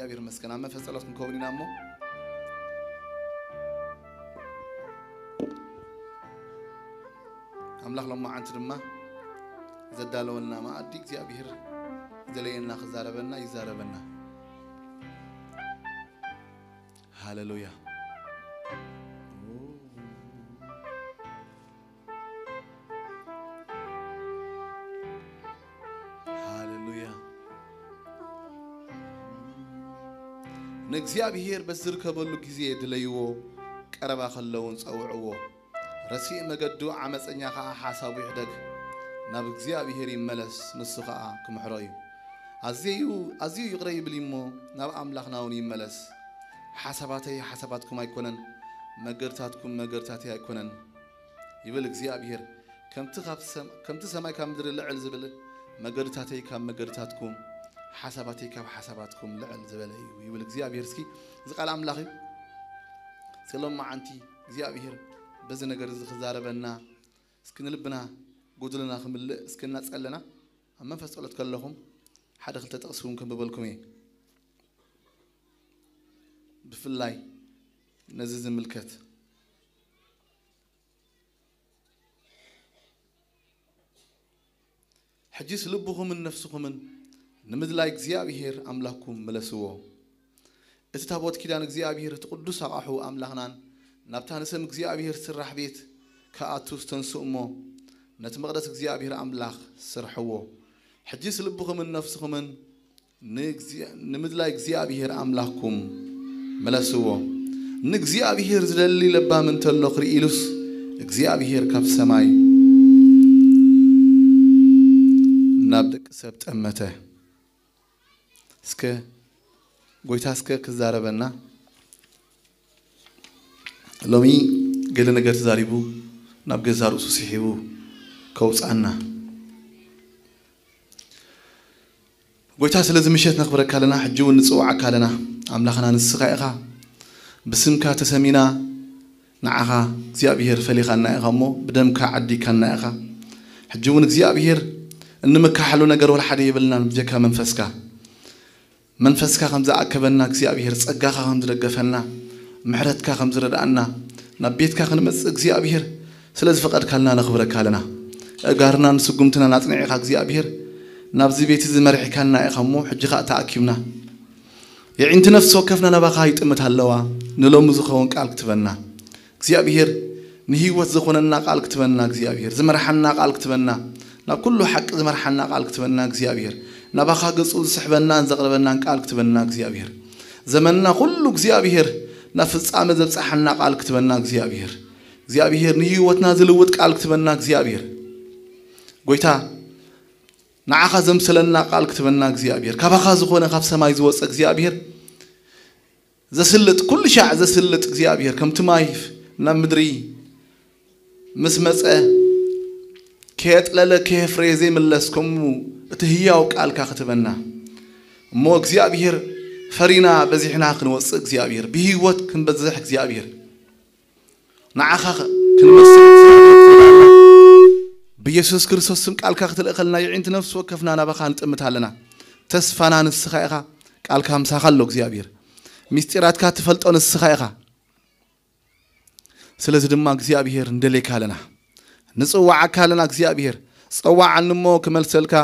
እግዚአብሔር መስከና መፈጸላስን ኮብኒና ሞ አምላክ ለማ አንተ ድማ ዘዳለውና ማአዲ እግዚአብሔር ዘለየና خزارበና ይዛረበና ሃሌሉያ نجزيابير بزر كبلو جزية دليو كربا خلون صوعو رسي مجدو عمس أنيا خا حسابي حدك نبجزيابير يملس نسخة كمحراي عزيو يقريب ليمو نب أملاخنا ونيملس حساباتكم أيكونن مجرتاتي أيكونن يبل جزيابير كم تسمع كم در العل زبل مجرتاتي كم مجرتاتكم حساباتي كاب حساباتكم لعل زبلي ويقول እግዚአብሔር እስኪ ዝቃል አምላኺ ሰላም ማዓንቲ እግዚአብሔር በዚ ነገር ዝخزارበና እስኪንልብና ጎድለና ክምልእ እስኪና ጸለና መንፈስ ጸሎት ከለኹም ሓደ ክልተ ተቅስኩም ከበልኩም ብፍላይ ነዚ ዝምልከት حجيس لبكم من نفسكم نمد لا እግዚአብሔር አምላኩም መለስዎ እተታቦት ኪዳን እግዚአብሔር ተቅዱስ አቃሑ አምላኽናን ናብታንሰም እግዚአብሔር ስራሕ ቤት ከአቱስ ተንሱሞ ነት መቅደስ እግዚአብሔር አምላኽ ስርሕዎ ሕጂስ ልብኩም ነፍስኩም ንምድ ላ እግዚአብሔር አምላኩም መለስዎ ንእግዚአብሔር ዝደሊ ለባ ምን ተሎ ክሪኢሉስ እግዚአብሔር ካብ ሰማይ ናብደቅ ሰብ ጠመተ እስከ ጎይታ እስከ ከዛረበና ሎሚ ገለ ነገር ተዛሪቡ ናብ ገዛሩ ሲሒቡ ከውጻና ጎይታ ስለዚ ምሸት ነኽብረካለና ሕጂው ንጽዋዓካለና አምላኽና ንስኻኢኻ ብስምካ ተሰሚና ንዓኻ እግዚአብሔር ፈሊኻና ኢኻሞ ብደምካ ዓዲካና ኢኻ ሕጂው እግዚአብሔር እንመካሐሉ ነገር ወላ ሓደ ይብልና ጀካ መንፈስካ ከምዛ አከበና እግዚአብሔር ጸጋኻ ከም ዝደገፈና ምሕረትካ ከም ዝረዳአና ናብ ቤትካ ክንመጽ እግዚአብሔር ስለዚ ፈቀድካልና ነኽብረካለና እጋርና ንስጉምትና ናጽንዒኻ እግዚአብሔር ናብዚ ቤት ዝመርሒካና ኢኻሞ ሕጂኻ ተኣኪብና የዒንቲ ነፍስ ወከፍና ናባኻ ይጥምት ኣለዋ ንሎም ዝኸውን ቃል ክትበና እግዚአብሔር ንህይወት ዝኾነና ቃል ክትበና እግዚአብሔር ዝመርሐና ቃል ክትበና ናብ ኩሉ حق ዝመርሐና ቃል ክትበና እግዚአብሔር ናባኻ ገጹ ዝስሕበና ዘቕረበና ቃል ክትበና እግዚአብሔር ዘመንና ኩሉ እግዚአብሔር ናፍጻመ ዘብጻሐና ቃል ክትበና እግዚአብሔር ንህይወትና ዝልውጥ ቃል ክትበና እግዚአብሔር ጎይታ ንዓኻ ዘምሰለና ቃል ክትበና እግዚአብሔር ካባኻ ዝኾነ ካብ ሰማይ ዝወጽ እግዚአብሔር ዘስልጥ ኩሉ ሻዕ ዘስልጥ እግዚአብሔር ከምቲ ማይ ናብ ምድሪ ምስ መጸ كيتلل كيفريزي ملسكم تهياو قالك كتبنا مو እግዚአብሔር فرينا بزحنا كنوص እግዚአብሔር بهيوت كنبزح እግዚአብሔር نعخ كنمسك بيسوع ክርስቶስ ስም ቃልካ ክትልእኸልና ይዕንት ነፍስ ወከፍና ናባኻ ንጥምታለና ተስፋና ንስኻ ኢኻ ቃልካ ምሳኻሎ እግዚአብሔር ምስጢራትካ ትፈልጦ ንስኻ ኢኻ ስለዚህ ድማ እግዚአብሔር እንደሌካለና نصوعكالنا እግዚአብሔር صوعنمو كملسلكا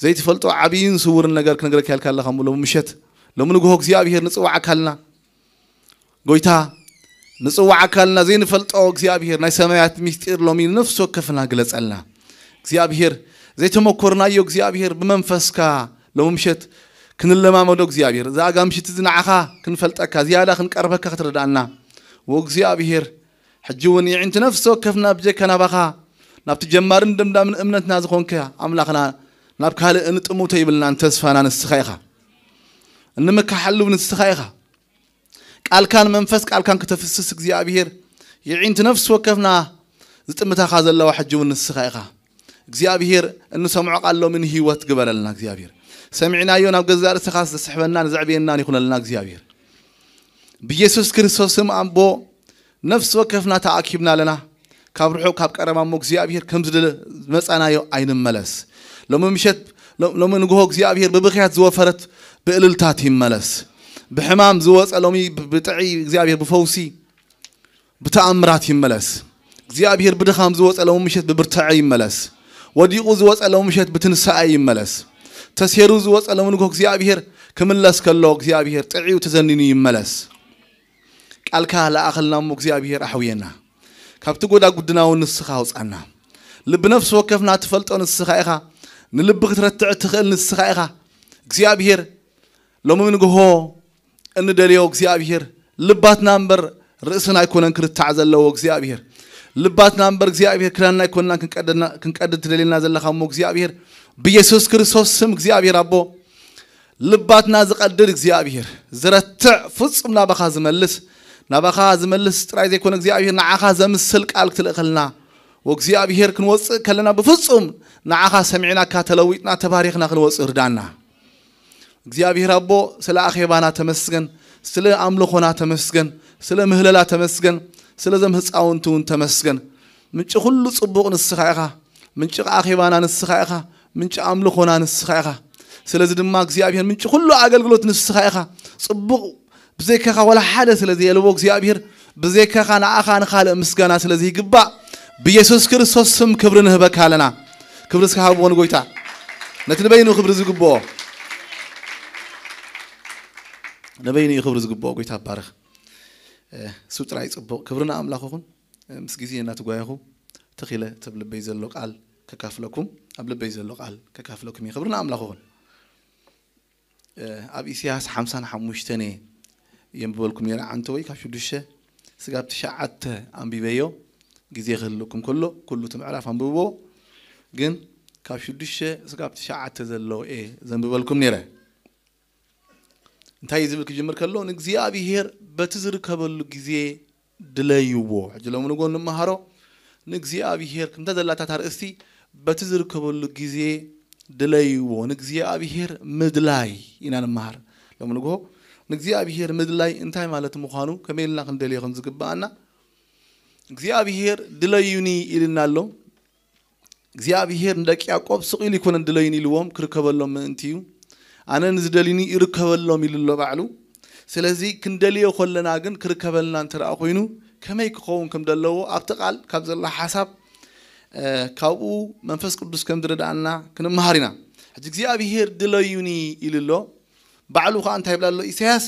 زي تفلطو عبين صور ነገር كنغرك ያልካለ خمو ምሸት ለምንጎ እግዚአብሔር نصوعكالنا ጎይታ نصوعكالنا زي نفلطو እግዚአብሔር ናይ ሰማያት ምስጢር ሎሚ ነፍስ ወከፍና ግለጸልና እግዚአብሔር زي ተመኮርናዮ እግዚአብሔር በመንፈስካ ለምሸት ክንለማመዶ እግዚአብሔር ዛጋ ምሽት ዝናዓኻ ክንፈልጠካ ዝያዳ ክንቀርበካ ክትረዳና ወእግዚአብሔር حجون يعنت نفسه كفنا بجكنا بخا نبت جمارن دم من أمنتنا زخونك أملاخنا نبكال نتموت يبلنا نتسفانا نستخيخا إنما كحلو نستخيخا قال كان منفس قال كان كتفسس እግዚአብሔር يعنت نفسه كفنا زتمتا خاز الله وحجون نستخيخا እግዚአብሔር إنه سمعوا قال له من هيوت قبلنا እግዚአብሔር سمعنا يوم أبجزار سخاس سحبنا نزعبينا يكون لنا እግዚአብሔር بيسوع كريستوس أمبو نفس وكفنا تأكيبنا لنا كابرحو كاب كرما مو እግዚአብሔር كم زدل مصانايو عين ملس لما مشت لما نغو እግዚአብሔር ببخيات زوفرت بإللتات يملس بحمام زوز ألومي بتعي እግዚአብሔር بفوسي بتأمرات يملس እግዚአብሔር بدخام زوز ألوم مشت ببرتعي يملس وديقو زوز ألوم مشت بتنسعي يملس تسيرو زوز ألوم نقول እግዚአብሔር كملس كله እግዚአብሔር تعي وتزنيني يملس قال كهلا أخلنا مو እግዚአብሔር أحوينا كابتو قدا قدنا ونسخة وصعنا لب نفس وكفنا تفلت ونسخة إخا نلبغ ترتع تخيل نسخة إخا እግዚአብሔር لو من نقول إن دليل እግዚአብሔር لباتنا نبر رأسنا يكون أنكر التعزل لو እግዚአብሔር لباتنا نبر እግዚአብሔር كلنا يكون كنقدر دليلنا زل خامو እግዚአብሔር بيسوس كريستوس سم እግዚአብሔር أبو لباتنا زقدر እግዚአብሔር زرتع فصمنا بخاز ملس نبخاز ملس ترايز يكون እግዚአብሔር نعخاز مسلك على تلقلنا وእግዚአብሔር كنوصل كلنا بفصم نعخاز سمعنا كاتلويتنا تباريخنا كنوصل ردانا እግዚአብሔር አቦ ስለ አኼባና ተመስገን ስለ አምልኾና ተመስገን ስለ ምህለላ ተመስገን ስለ ዘምህፃውንቱን ተመስገን ምንጭ ሁሉ ጽቡቅ ንስኻ ኢኻ ምንጭ አኼባና ንስኻ ኢኻ ምንጭ አምልኾና ንስኻ ኢኻ ስለዚህ ድማ እግዚአብሔር ምንጭ ሁሉ አገልግሎት ንስኻ ኢኻ ጽቡቅ بزيكኻ ولا حدا ስለዚህ የልቦ እግዚአብሔር بزيكኻ ንኣኻ ንኻልእ ምስጋና ስለዚህ ይግባእ بኢየሱስ ክርስቶስ ስም ክብር ንህበካ ኣለና ክብር እስከ ሃብዎ ንጎይታ ነቲ ንበይኑ ክብር ዝግብኦ نبيني خبر زقبوا قوي تبارك سوتراي صبوا كبرنا أملاكهم مسجزين ناتجواهو تخيله تبل بيزل لقال ككافلكم قبل بيزل لقال ككافلكم خبرنا أملاكهم أبي سياس حمسان حموشتني ينبولكم يرى عنتوي كافشو دشة سقابت شعت أم بيبيو جزيه خلكم كله تمعرف أم بيبو جن كافشو دشة سقابت شعت زلوا إيه زنبولكم يرى انتهي زبلك جمر كله نግዚአብሔር በትዝርከበሉ ጊዜ ድለይዎ አጅለው ምን ጎን ማሃሮ نግዚአብሔር ከምታ ዘላታ ታርእስቲ በትዝርከበሉ ጊዜ ድለይዎ نግዚአብሔር ምድላይ ኢናን ማሃር ለምን ጎ نግዚአብሔር ምድላይ እንታይ ማለት ምዃኑ ከመይልና ክንደልየኹም ዝግባአና እግዚአብሔር ድለዩኒ ኢልናሎ እግዚአብሔር እንደቂ ያዕቆብ ስቂል ይኮን ድለዩኒ ኢልዎም ክርከበሎም እንትዩ أنا نزدليني إركبلهم إلى بعلو سلزي كندليه خلنا عن كركبلنا ترى أخوينو كم يكون كم دلوا أبتقال كابز الله حسب كابو منفس قدس كم درد عنا كنا مهارنا هتجزي أبي هير دليوني إلى الله بعلو خان تهيب الله إساس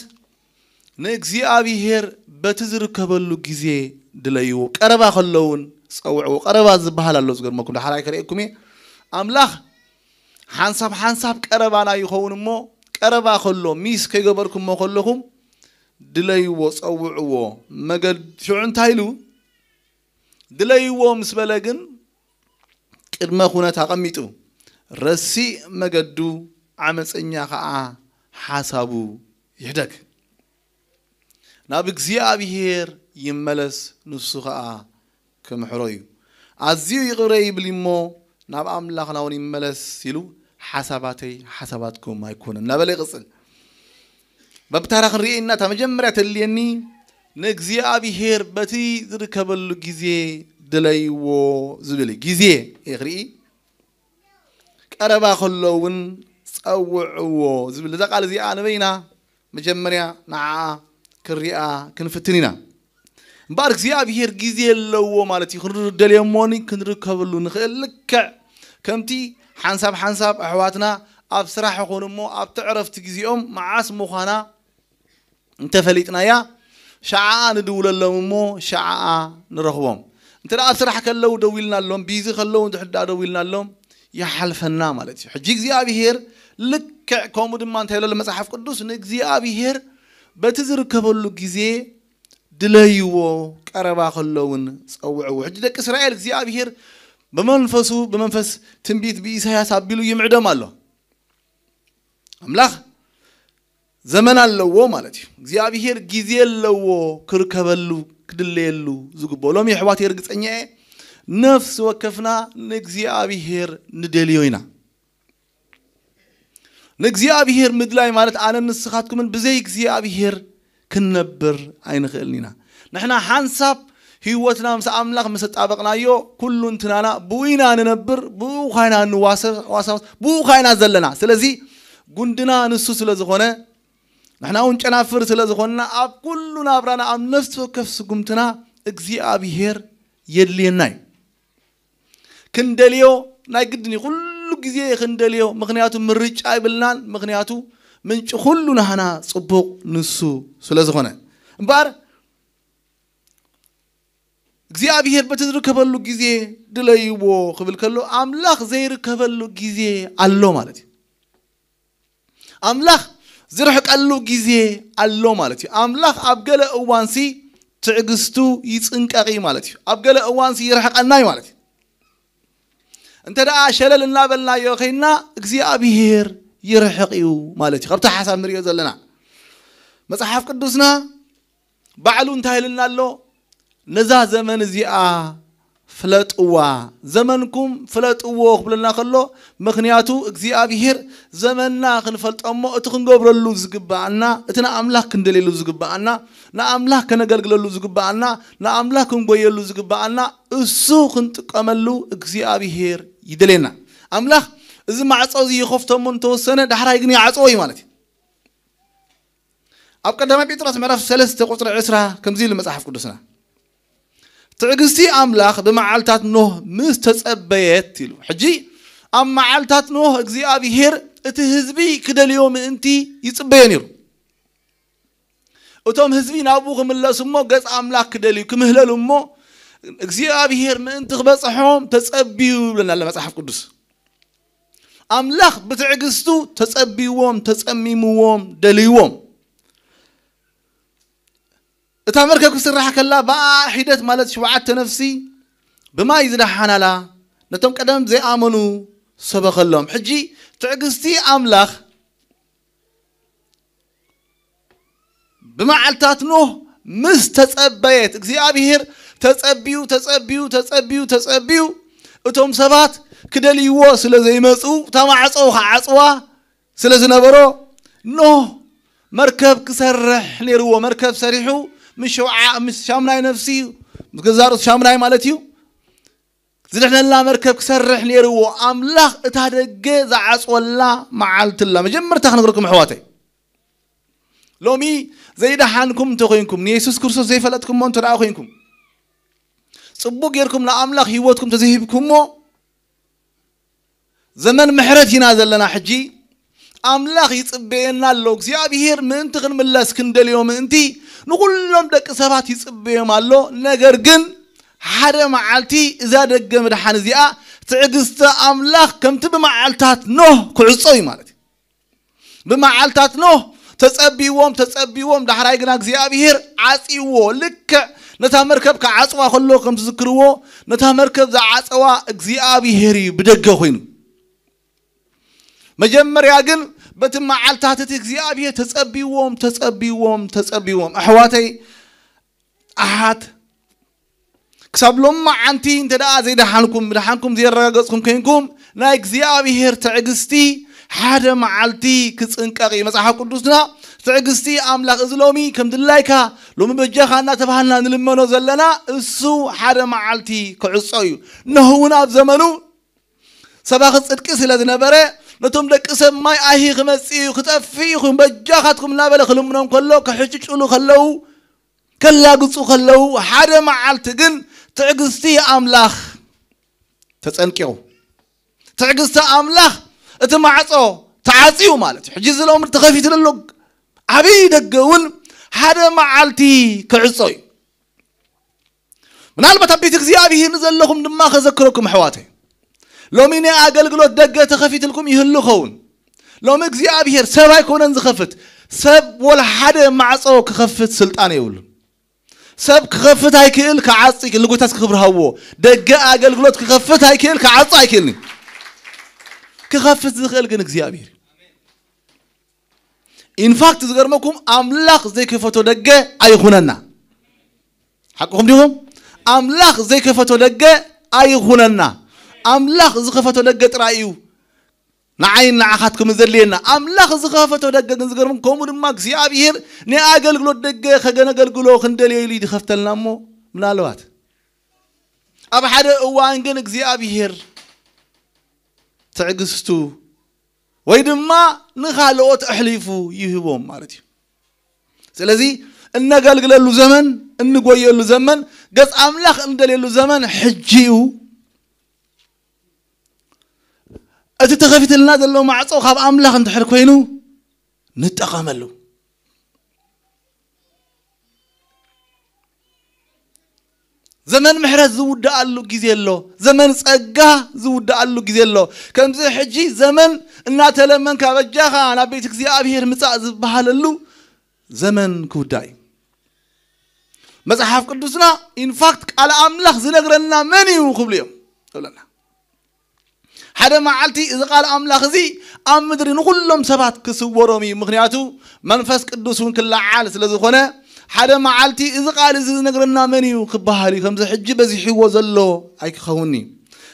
نجزي أبي هير بتزر كبلو جزي دليو قربا خلون صوعو قربا زبها الله زغر ما كنا حراي كريكمي أملاخ حنساب قربانا يخون مو قربا خلو ميس كيغبركم مو خلوكم دليو صوعو مقد شو انتايلو دليو مسبلغن قدما خونا تقميطو رسي مقدو عمصنيا خا حسابو يهدك ناب እግዚአብሔር يملس نسو خا كمحرويو ازيو يغري بليمو ناب املاخنا ون يملس يلو حساباتكم ما يكون نبلي قصل ببتارخ رينا تمجمرة الليني نግዚአብሔር بتي ذركبل جزي دليو زبلي جزي يغري قربا خلون صوعو زبل ذا قال زي انا بينا مجمريا نع كريا كنفتنينا مبارك እግዚአብሔር جزي لو مالتي خن دليموني كنركبلو نخلك كمتي حنساب أحواتنا أبصراح يكونوا مو أبتعرف تجزيهم مع اسم مخانا انت فليتنا يا شعاع ندول لهم مو شعاع نرخبهم انت لا أبصراح كلو دويلنا لهم بيزي خلو ندحد دويلنا لهم يا حلفنا مالتي حجي እግዚአብሔር لك كومود ما انت لما صحف قدوس እግዚአብሔር بتزركبلو جزي دليو قربا خلون صوعو حجي دك إسرائيل እግዚአብሔር بمنفس تنبيت بإسحاق سابيلو يمعدم الله أملاخ زمن الله مالتي እግዚአብሔር ጊዜ الله كركبلو كدليلو زغبولم يحوات يرغصنيه نفس وكفنا እግዚአብሔር ندليوينا እግዚአብሔር مدلاي مالت انا نسخاتكم بزي እግዚአብሔር كنبر عين خلينا نحنا حنسب هيوتنا مس أملاك مس تابقنا يو كل انتنا بوينا ننبر بو خاينا نواصل بو خاينا زلنا سلزي قندنا نسوس لزخونه نحن ونجنا فرس لزخونا أب كلنا أبرانا أم نفس وكف سقمتنا أجزي أبيهر يليناي كندليو ناي قدني كل جزية كندليو مغنياتو من رجع بلنان مغنياتو من كلنا هنا صبوق نسو سلزخونا بار أجزي أبيهر بتدركبلو جزية دليو قبل كلو أملاخ زير كبلو جزية الله مالتي أملاخ زرحك الله جزية الله مالتي أملاخ أبجل أوانسي تعجزتو يتسنك أغي مالتي أبجل أوانسي يرحق الناي مالتي أنت دا شلل النابلنا يوخينا أجزي أبيهر يرحقيو مالتي خبت حساب مريض لنا مصحف قدسنا بعلو انتهي لنا له نزا زمن زياء فلت قوا زمنكم فلت قوا قبلنا خلو مخنياتو اجزي أبيهر زمننا خنفلت أمو اتخن قبر اللو زقبعنا اتنا أملاك كندلي اللو زقبعنا نا أملاك كنقلقل اللو زقبعنا نا أملاك كنقوي اللو زقبعنا السو خنتق أملو اجزي أبيهر يدلينا أملاك إذا ما عصو زي خفتمون توسنة دحرا يقني عصوي مالتي أبقى دما بيتراس معرف سلسة قطر عسرة كم زي المساحف قدسنا تعجزتي أملاخ بمعالتات نوح مستسبيت له حجي أم معالتات نوح اجزي أبيهر اتهزبي كده اليوم انتي يتصبينيرو وتوم هزبي نابوكم الله سمو قز أملاخ كده اليوم كمهلل أمو اجزي أبيهر من انت خبصحهم تسبيو لنا المساحف قدس أملاخ بتعجزتو تسبيوهم تسميموهم دليوهم تامرك كسرح كلا با حيدت مالت شوعت نفسي بما يزدحنا لا نتم قدم زي امنو سبخ لهم حجي تعجزتي املاخ بما علتات نوح مستتصبيت اغزيابير تتصبيو اتم سبات كدليو سلازي يمصو تمعصو عصوا سلازي نبرو نوح مركب كسرح نيرو مركب سريحو مش شامناي نفسي مزارو شامناي مالتيو زدحنا لا مركب كسرح نيرو املاخ اتادغ زعص ولا معلت الله مجمرت خنغركم حواتي لومي زي دحانكم تخوينكم يسوع كريستوس زي فلتكم مون تراخوينكم صبوق يركم لاملاخ هيوتكم تزهيبكم زمن محرت ينازل لنا حجي أملاخ يتصبينا اللو እግዚአብሔር ምን ትግን መላስ ክንደልዮም እንቲ ንኩሎም ደቂ ሰባት ይጽበዮም አሎ ነገር ግን ሓደ መዓልቲ እዛ ደገ መድሓን እዚኣ ትዕግስተ ኣምላኽ ከምቲ በመዓልታት ኖህ ክዕጾይ ማለት በመዓልታት ኖህ ተጸቢዎም ዳሕራይ ግና እግዚአብሔር ዓጺዎ ልክ ነታ መርከብ ከዓጽዋ ከሎ ከም ትዝክርዎ ነታ መርከብ ዘዓጸዋ እግዚአብሔር ብደገ ኮይኑ مجمّر ياقن بتم عالتاتي اغزيابيه تتصبيوم احواتي احات كسبلهم عنتي انت دا زي دحانكم زي رغصكم كينكم نا اغزيابيه تعغستي حدا معالتي كصنققي مصحف قدسنا تعغستي املاك ازلومي كمدلايكا لوم بجخانا تبهنا نلمنو زلنا اسو حدا معالتي كعصيو نهونا بزمنو سباخ صدق سلازنبره نتوم دك سماي اهي خمصيو خطفيكم بجاخاتكم نابله خلمنهم كلو كحججلو خلو كلا قصو خلو حدا معالت كن تعغستي املاخ تصنقيو تعغستا املاخ اتمعصو تعاصيو مالت حجز لهم تخفيت للو ابي دغون حدا معالتي كعصوي منالبت بيت እግዚአብሔር نزلكم دما خذكركم حواتي لو مين أقلقلوت دقة تخفيت لكم يهلو خون لو مين እግዚአብሔር سبا يكون انزخفت سب ولا حدا معصو كخفت سلطان يقول سب كخفت هيكل كعصي اللي قلت خبر هو دقة أقلقلوت كخفت هيكل كعصي هيكلني كخفت زخل كن እግዚአብሔር إن فاكت زغرمكم أملاخ زي كفتو دقة أيخوننا حقكم ديهم أملاخ زي كفتو دقة أيخوننا أملاخ زخفتو دقة رأيو نعين نعخاتكم زلينا أملاخ زخفتو دقة نزقرم كومو دماغ እግዚአብሔር ني أقلقلو دقة خجنا قلقلو خندل يلي دخفتلنا مو منالوات أب حدا أوان جن እግዚአብሔር تعجزتو ويدما نخالوت أحليفو يهبوم مالتي سلازي النقل له زمن النقوي له زمن قص أملاخ اندل له زمن حجيو أتتخفت لنا دلو معصو خاب أملاخ انتحر كوينو نتقاملو زمن محرز زود قالو جزيلو زمن صقا زود قالو جزيلو كم زي حجي زمن الناس لمن كبجاها انا بيتك زي ابير مصا زبحاللو زمن كوداي مصحف قدسنا ان فاكت قال املاح زنغرنا من يخبليهم قالنا حدا معلتي اذا قال املاح زي ام مدري كلهم سبات كسورومي مخنياتو منفس قدسون كل عال سلازخونه حدا معلتي إذا قال إذا نقرنا مني وخبهالي خمسة حجة بزي حيوة زلو أيك خوني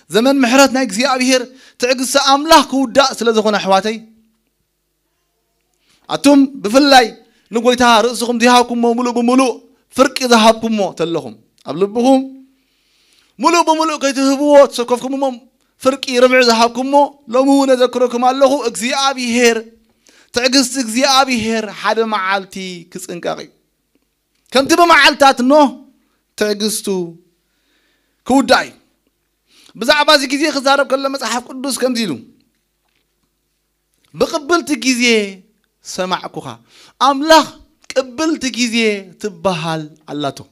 زمن محرتنا يكزي أبيهر تعقص أملاح كودا سلازخونا حواتي أتم بفلاي نقويتها رأسكم ديهاكم مولو بمولو فرق إذا هابكم مو تلهم أبلبهم مولو بمولو كيتهبوا تسكفكم مو فرق ربع إذا هابكم مو لو مو نذكركم الله اكزي أبيهر تعقص اكزي أبيهر حدا معلتي كسنكاغي كم تبى معلتات إنه تعجزتو كوداي بزعبازي كذي خزارب كل ما صحف قدوس كم زيلو بقبلت كذي سمعكوها أملاح قبلت كذي تبهال علاتو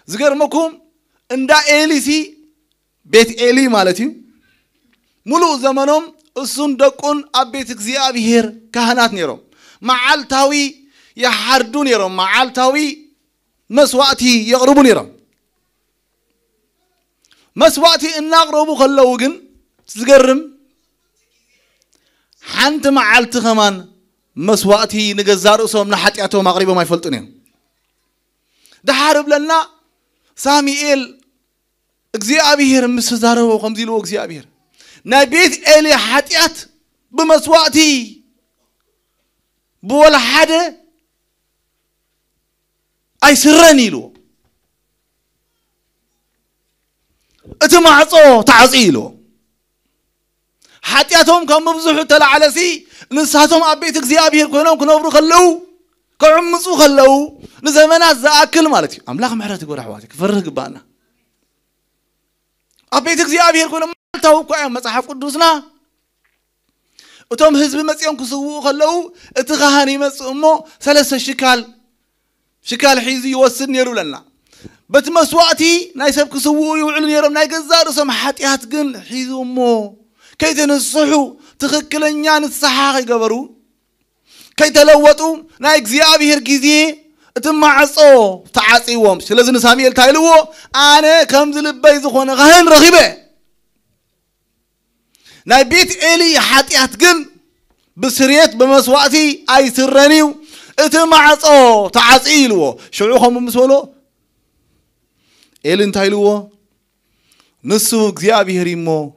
زغير مكم اندا إليسي بيت إلي مالتي ملو زمانهم الصندوقون أبيت كذي أبيهر كهنات نيرو معالتاوي يحردون يرم معالتاوي مسواتي يقربون يرم مسواتي إن أقربوا خلوجن تزقرم حنت معالت كمان مسواتي نجزار أصوم نحتياتو مغربا ما يفلتوني ده حارب لنا ساميل اجزي أبيهر مسزاره وخمزيلو اجزي أبيهر نبيت إلي حتيات بمسواتي بولا حدا أي سرني له اتمعصو تعصيله حتياتهم كم مبزحوا تلا على سي نساتهم أبيتك زي أبيهر كونهم كنوبرو خلو كعمصو خلو لزمانات زاكل مالتي أملاخ محرات يقول حواتك فرق بانا أبيتك زي أبيهر كونهم مالتاو كوعيهم مصحف قدوسنا وتم حزب مسيون كسوو خلو اتغاهني مسؤمو ثلاثة شكال حيزي يوسن يرو لنا بتمسواتي نايسب كسوو يوعلن يرم ناي قزار سم حاتيات قن حيزو مو كي تنصحو تخكلنيان الصحاق يقبرو كي تلوتو ناي اكزيابيهر كيزي اتمعصو تعاصيوم سلازن ساميل تايلو انا كمز لبي زخونه غهن رغيبه ناي بيت إلي حاتيات قن بسريت بمسواتي أي سرنيو اتمعصو تعصيلو شعوخهم مسولو إلي انتايلو نسو اكزيابيهر يمو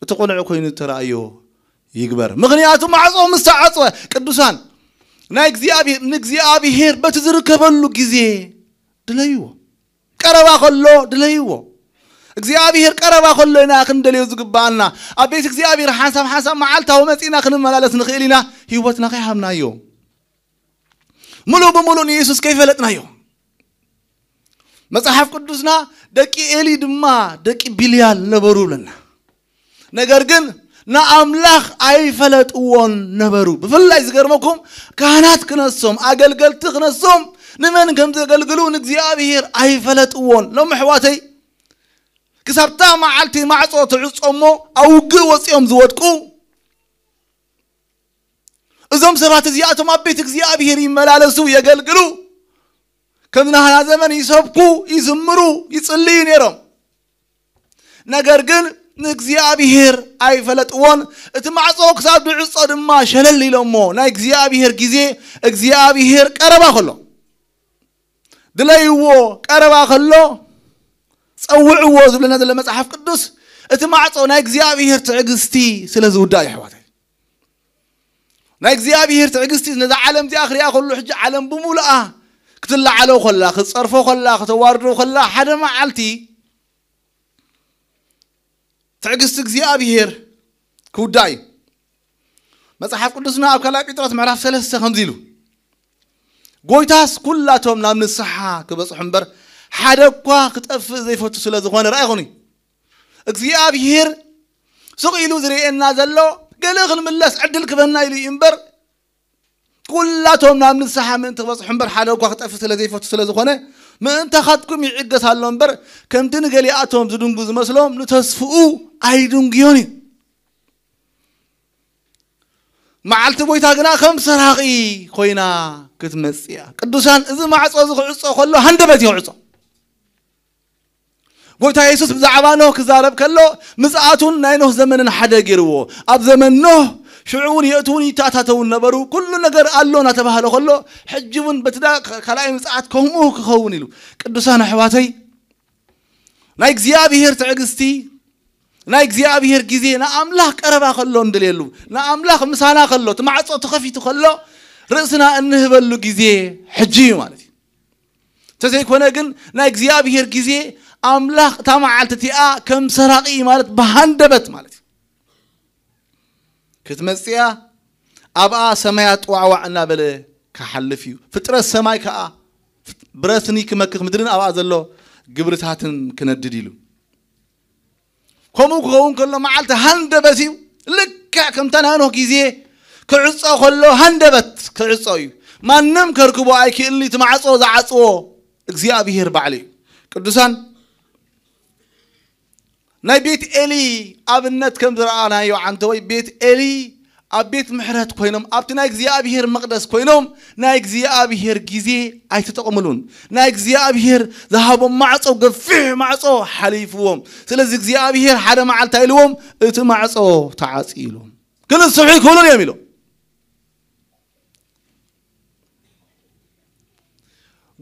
اتقنعو كوين ترأيو يكبر مغنياتو معصو مستعصو قدوسان ناي اكزيابيهر بتزركبلو كيزي دليو قربا خلو دليو እግዚአብሔር ቀረባ ኮለና ክንደልዩ ዝግባና አቤት እግዚአብሔር ሐሳብ ማዓልታው መጽና ክንመላለስ ንኽእሊና ህይወትና ከይሃምናዮ ሙሉ በሙሉ ኢየሱስ ከይፈለጥናዮ መጽሐፍ ቅዱስና ደቂ ኤሊ ድማ ደቂ ቢልያል ነበሩ ለና ነገር ግን ናአምላኽ አይፈለጥዎን ነበሩ በፍላይ ዝገርመኩም ካህናት ክነሶም አገልገልት ክነሶም ንመን ከም ዘገልግሉ ንእግዚአብሔር አይፈለጥዎን ለምሕዋተይ كسبتا معلتي معصو تعصمو اوغ وصيوم زودقو ازم سبات زياتهم ابيت እግዚአብሔር ይመላለሱ يغلغلو كمنا هنا زمن يسبكو يزمرو يصلي نيرم ነገር ግን እግዚአብሔር አይፈለጥዎን እትማጽኦ ክሳብ ድዕጾ ድማ ሸለል ይለሞ ናይ እግዚአብሔር ጊዜ እግዚአብሔር ቀረባ خلو دليو ቀረባ خلو صوعوا زبلنا ذا المصحف قدوس اتمعصو ناي እግዚአብሔር تعقستي سلازودا يحواتي ناي እግዚአብሔር تعقستي نذا عالم دي اخر يا كله حج عالم بمولاه كتلا علو خلا خصرفو خلا ختواردو خلا حدا معلتي تعقست እግዚአብሔር كوداي مصحف قدسنا أو كلا بيترات معرف ثلاثة خمزيلو قويتاس كلاتهم نام الصحة كبس حنبر حدا قوا كتقف زي فتو سلا زخوان رأيغني اكزياب هير سقيلو زريئنا زلو قال اغل ملاس عدل كبنا يلي ينبر كلاتهم نام الصحة من تبس حنبر حدا قوا كتقف سلا زي فتو سلا زخوان ما انت خدكم يعقس هالون بر كم تنقلي اتهم زدنقوز مسلوم نتسفؤوا ايدنقيوني معلت بويتا غنا خم سراقي خوينا كتمصيا قدوسان اذا ما عصو زخصو خلو هندبت يعصو بويتا يسوس بزعبانو كزارب كلو مصاتون ناينو زمنن حدا غيرو اب زمن نوح شعون ياتوني تاتاتون نبرو كل ነገር አሎና ተባህለ خلو حجبن بتدا كلاي مصات كومو كخون يلو قدوسان احواتي ناي እግዚአብሔር ትዕግስቲ ناي እግዚአብሔር ጊዜ ና አምላክ ቀረባ خلو እንደሌሉ ና አምላክ ምሳና خلو ተማጽኦ ተخفيቱ خلو ርእስና እንህበሉ ጊዜ ሕጂ ማለት ተዘይ ኮነ ግን ና እግዚአብሔር ጊዜ አምላክ ታማዓልትቲአ ከም ሰራቂ ማለት በሃንደበት ማለት ክትመጽያ አብአ ሰማያት ዋዕዋዕና በለ ከሐልፊዩ ፍጥረት ሰማይ ከአ ብረትኒ ክመክክ ምድርን አብአ ዘሎ ግብርታትን ክነድድ ይሉ كمو كون كله معلت هندبتيو لك كم تنانو كيزي كعصو خلو هندبت كعصوي ما نم كركبو ايكي اللي تمعصو زعصو እግዚአብሔር بعلي قدوسان ناي بيت إلي ابنت كم زرعنا يو عنتوي بيت إلي ابيت محرت كوينم ابتنا እግዚአብሔር مقدس كوينم ناي እግዚአብሔር ጊዜ አይተጠቀሙሉን ناي እግዚአብሔር ذهبوا معصو غفح معصو حليفهم ስለዚህ እግዚአብሔር ሓደ ማዓልታ ይልዎም እቲ ማዕጾ ተዓጽኢሎም ግን ሰፊ ኮሎን የሚለው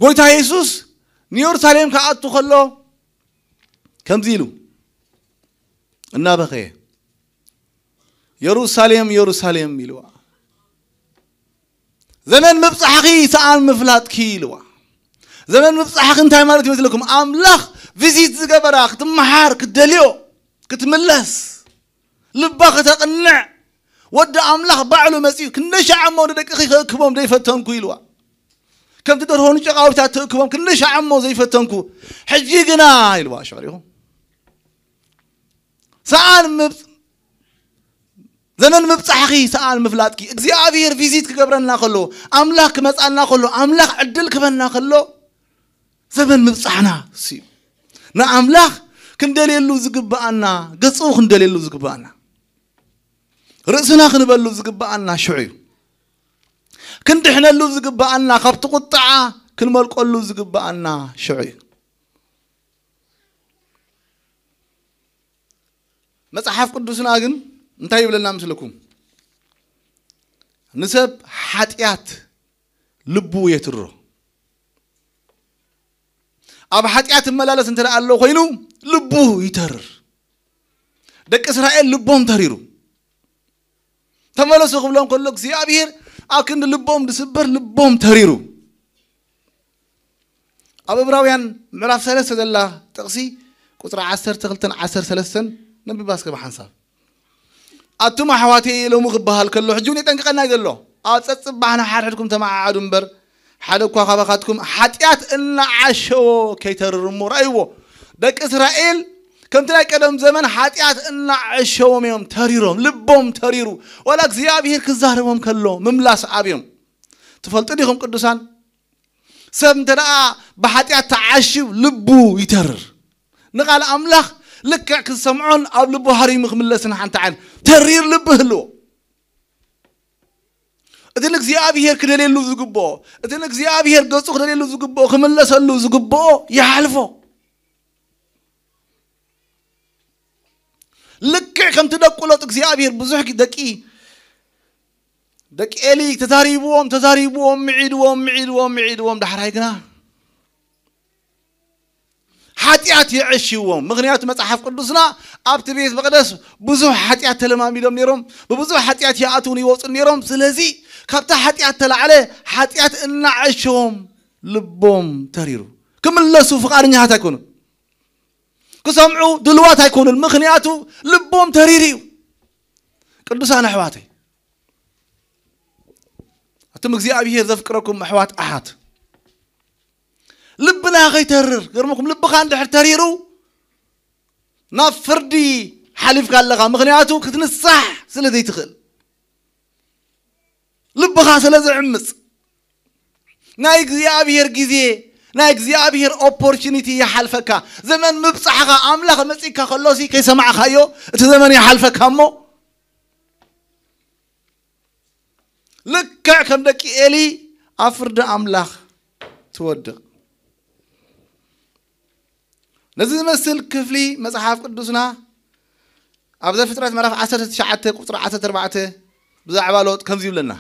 ጎይታ ኢየሱስ ኢየሩሳሌም ከአቱ ከሎ ከምዚሉ እና በኸየ يروساليم يروساليم ميلوا زمن مبصحخي سان مفلات كيلوا زمن مبصحخ انتي مالتي مثلكم املاخ فيزيت زغبرا كتمحار كدليو كتملس لبا كتقنع ود املاخ باعلو مسيو كنشعمو دقيقي كبوم ديفتنكو يلوا كم تدور هون شقاوتا تكبوم كنشعمو زي فتنكو حجيقنا يلوا شعريهم سان زمن مبصحخي سال مفلاتكي እግዚአብሔር ቪዚት ከገብረና خلو አምላክ መጻና خلو አምላክ ዕድል ከበና خلو زمن مبصحنا سي نا አምላክ ክንደሌሉ ዝግባአና ገጹ ክንደሌሉ ዝግባአና ርእስና ክንበሉ ዝግባአና ሽዑ ክንድሕነሉ ዝግባአና ካብቲ ቁጣዓ ክንመልቀሉ ዝግባአና ሽዑ መጽሐፍ ቅዱስና ግን እንታይ ይብለና ምስልኩም ንሰብ ኃጢአት ልቡ የትሮ አብ ኃጢአት መላለስ እንተ አለ ኮይኑ ልቡ ይተርር ደቅ እስራኤል ልቦም ተሪሩ ተመለሱ ብሎም ከሎ እግዚአብሔር አክንድ ልቦም ድስበር ልቦም ተሪሩ አብ ዕብራውያን ምዕራፍ 3 ዘላ ጥቅሲ ቁጥር 10 13 ነብባስከ በሐንሳብ أتوما حواتي لو مغبهال كله حجوني تنقلنا يدلو أتصب بحنا حرحكم تمع عدنبر حدكوا خبخاتكم حتيات إن عشو كي ترمور أيوه دك إسرائيل كم تلاقي قدم زمن حتيات إن عشو ميوم تريرهم لبهم تريرو ولك زيابير كزارهم كله مملاس عبيهم تفلتنيهم قدوسان سمتنا بحتيات تعشو لبو يترر نقال أملاخ لك كسمعون قبل بحري مخملسنا حنت عن ترير لبه له أدنك زيابير كدليل له زقبو أدنك زيابير قصو كدليل له زقبو خملس له زقبو يحلفو لك كم تدقلت زيابير بزحك دقي دق إلي تزاريبوهم معيدوهم دحرايقنا حتيات يعشيوهم مغنيات مصحف قدسنا ابت بيت مقدس بزح حتيات تلماميدهم نيرهم ببزح حتيات ياتون يوصل نيرهم سلازي كبت حتيات تلعله حتيات ان عشهم لبهم تريرو كملسوا فقارنيا تكونوا كسمعوا دلوات يكونوا المغنيات لبهم تريريو قدسان احواتي تمجزي أبيه ذكركم أحوات أحد لبنا غي ترر غيرمكم لب خان دحر تريرو نافردي حليف قال لغا مغنياتو كتنصح سلذي تخل لب خان سلذي عمص نايك زيابير جزيه نايك زيابير opportunity يحلفك زمن مبصحك أملاخ مسيكا خلوسي كي سمع خايو زمن يحلفك همو لك كم دك إلي أفرد أملاخ تودق نزل مثل كفلي مصحف قدسنا أبدا فترة مرف 10 شعته قطر 10 4 بزعبا لوط كم زي لنا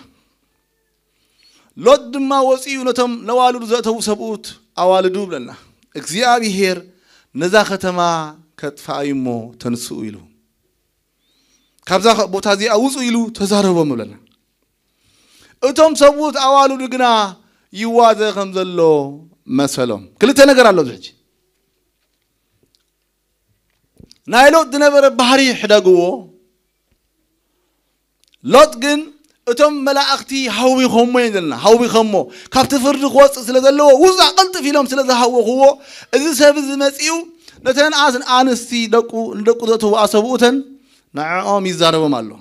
لوط ما وصيو نتم نوالد زاتو سبوت أوالدو بلنا እግዚአብሔር ነዛ ከተማ ከጥፋይሞ ተንስኡ ይሉ ካብዛ ቦታ እዚ አውጹ ይሉ ተዛረቦም ብለና እቶም ሰቡት አዋልዱ ግና ይዋዘ ከም ዘሎ መሰሎም ክልተ ነገር አለው ዝሕ ናይሎት ድነበረ ባህሪ ሕዳግዎ ሎጥ ግን እቶም መላእክቲ ሃዊ ኸሞ ይዘልና ሃዊ ኸሞ ካብቲ ፍርድ ኾጽ ስለ ዘለዎ ውዛ ቀልጥፍ ኢሎም ስለ ዝሃወኽዎ እዚ ሰብ ዝመጽኡ ነተን አንስቲ ደቁ ዘተው አሰቡተን ንዕኦም ይዛረቦም ኣሎ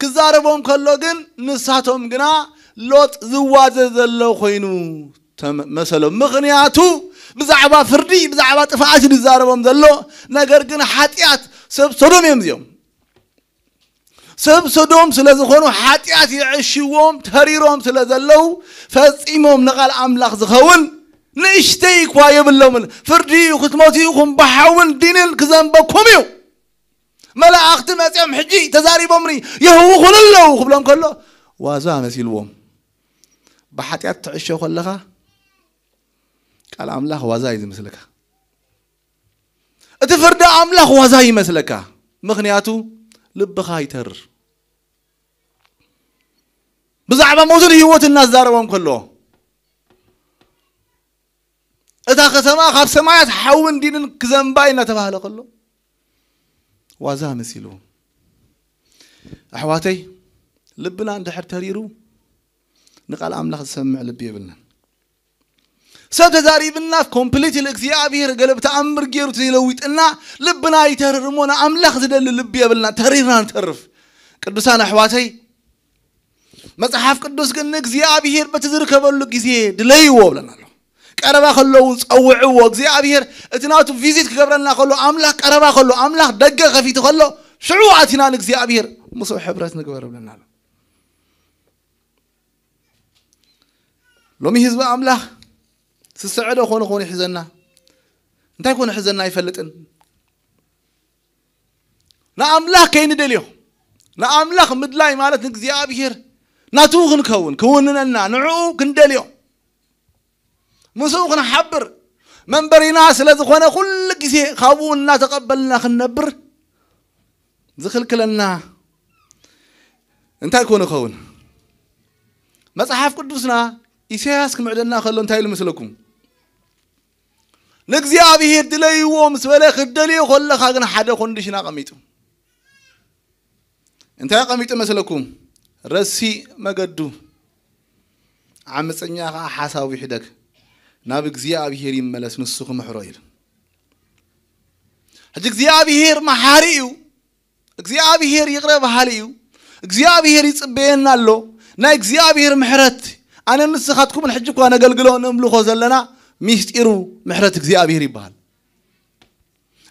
ክዛረቦም ከሎ ግን ንሳቶም ግና ሎጥ ዝዋዘ ዘሎ ኮይኑ መሰሎም ምኽንያቱ ብዛዕባ ፍርዲ ብዛዕባ ጥፋኣት ይዛረቦም ዘሎ ነገር ግን ኃጢአት ሰብ ሶዶም እዮም سب صدوم سلازخونو حاتيات يعشيوهم تهريروهم سلازلو فاسيمهم نقال أملاخ زخون نشتيك وايب اللومن فردي وختموتيكم بحاول دين الكزان بكميو ملا أختم أسيام حجي تزاري بمري يهو خل الله وخبلهم كله وازا مسيلوهم بحاتيات تعشيو خلها قال أملاخ وازاي زي مثلك اتفرد أملاخ وازاي مثلك مغنياتو لبخا يتر بزعبا موزن هيوت الناس زاربهم كله اذا ختما خاب سمايات حاون دين كزنباينا تباهله كله وازا مسيلو احواتي لبنا عند حر تريرو نقال املاخ تسمع لبي يبلنا سب تزاري بالناس كومبليت الاكزيابير قلب تأمر جيرو تيلويتنا لبنا يتررمونا املاخ زدل لبي يبلنا تريرنا نترف قدسان احواتي مصحف قدس كن اكزيابير بتزركبلو غزي دليو بلنا قربا خلو صوعو اكزيابير اتناتو فيزيت كغبرنا خلو املاخ قربا خلو املاخ دغ خفيت خلو شعواتنا اكزيابير مصو حبرت نغبر بلنا لومي حزب املاخ سسعده خون يحزننا انت يكون حزننا يفلطن نا املاح كاين دليو نا املاح مدلاي مالت እግዚአብሔር ناتو كوننا نعو كندليو مسوخنا حبر منبرنا سلازخونه كل غزي خابونا تقبلنا خنبر زخلكلنا انت يكون مصحف قدسنا إسحاق كمعدنا خلوا نتايل مثلكم نግዚአብሔር دليو مسبله خدلي خلخ غن حدا كونديشنا قميتو انت قميتو مثلكم رسي مقدو عمصنيا حساوي حدك ناب እግዚአብሔር يملس نسخ محرويل حج እግዚአብሔር محاريو እግዚአብሔር يقرب حاليو እግዚአብሔር يصبينالو نا እግዚአብሔር محرت أنا نسخاتكم الحجكم أنا قلقلون نملخو زلنا ميستيرو محرت እግዚአብሔር يبال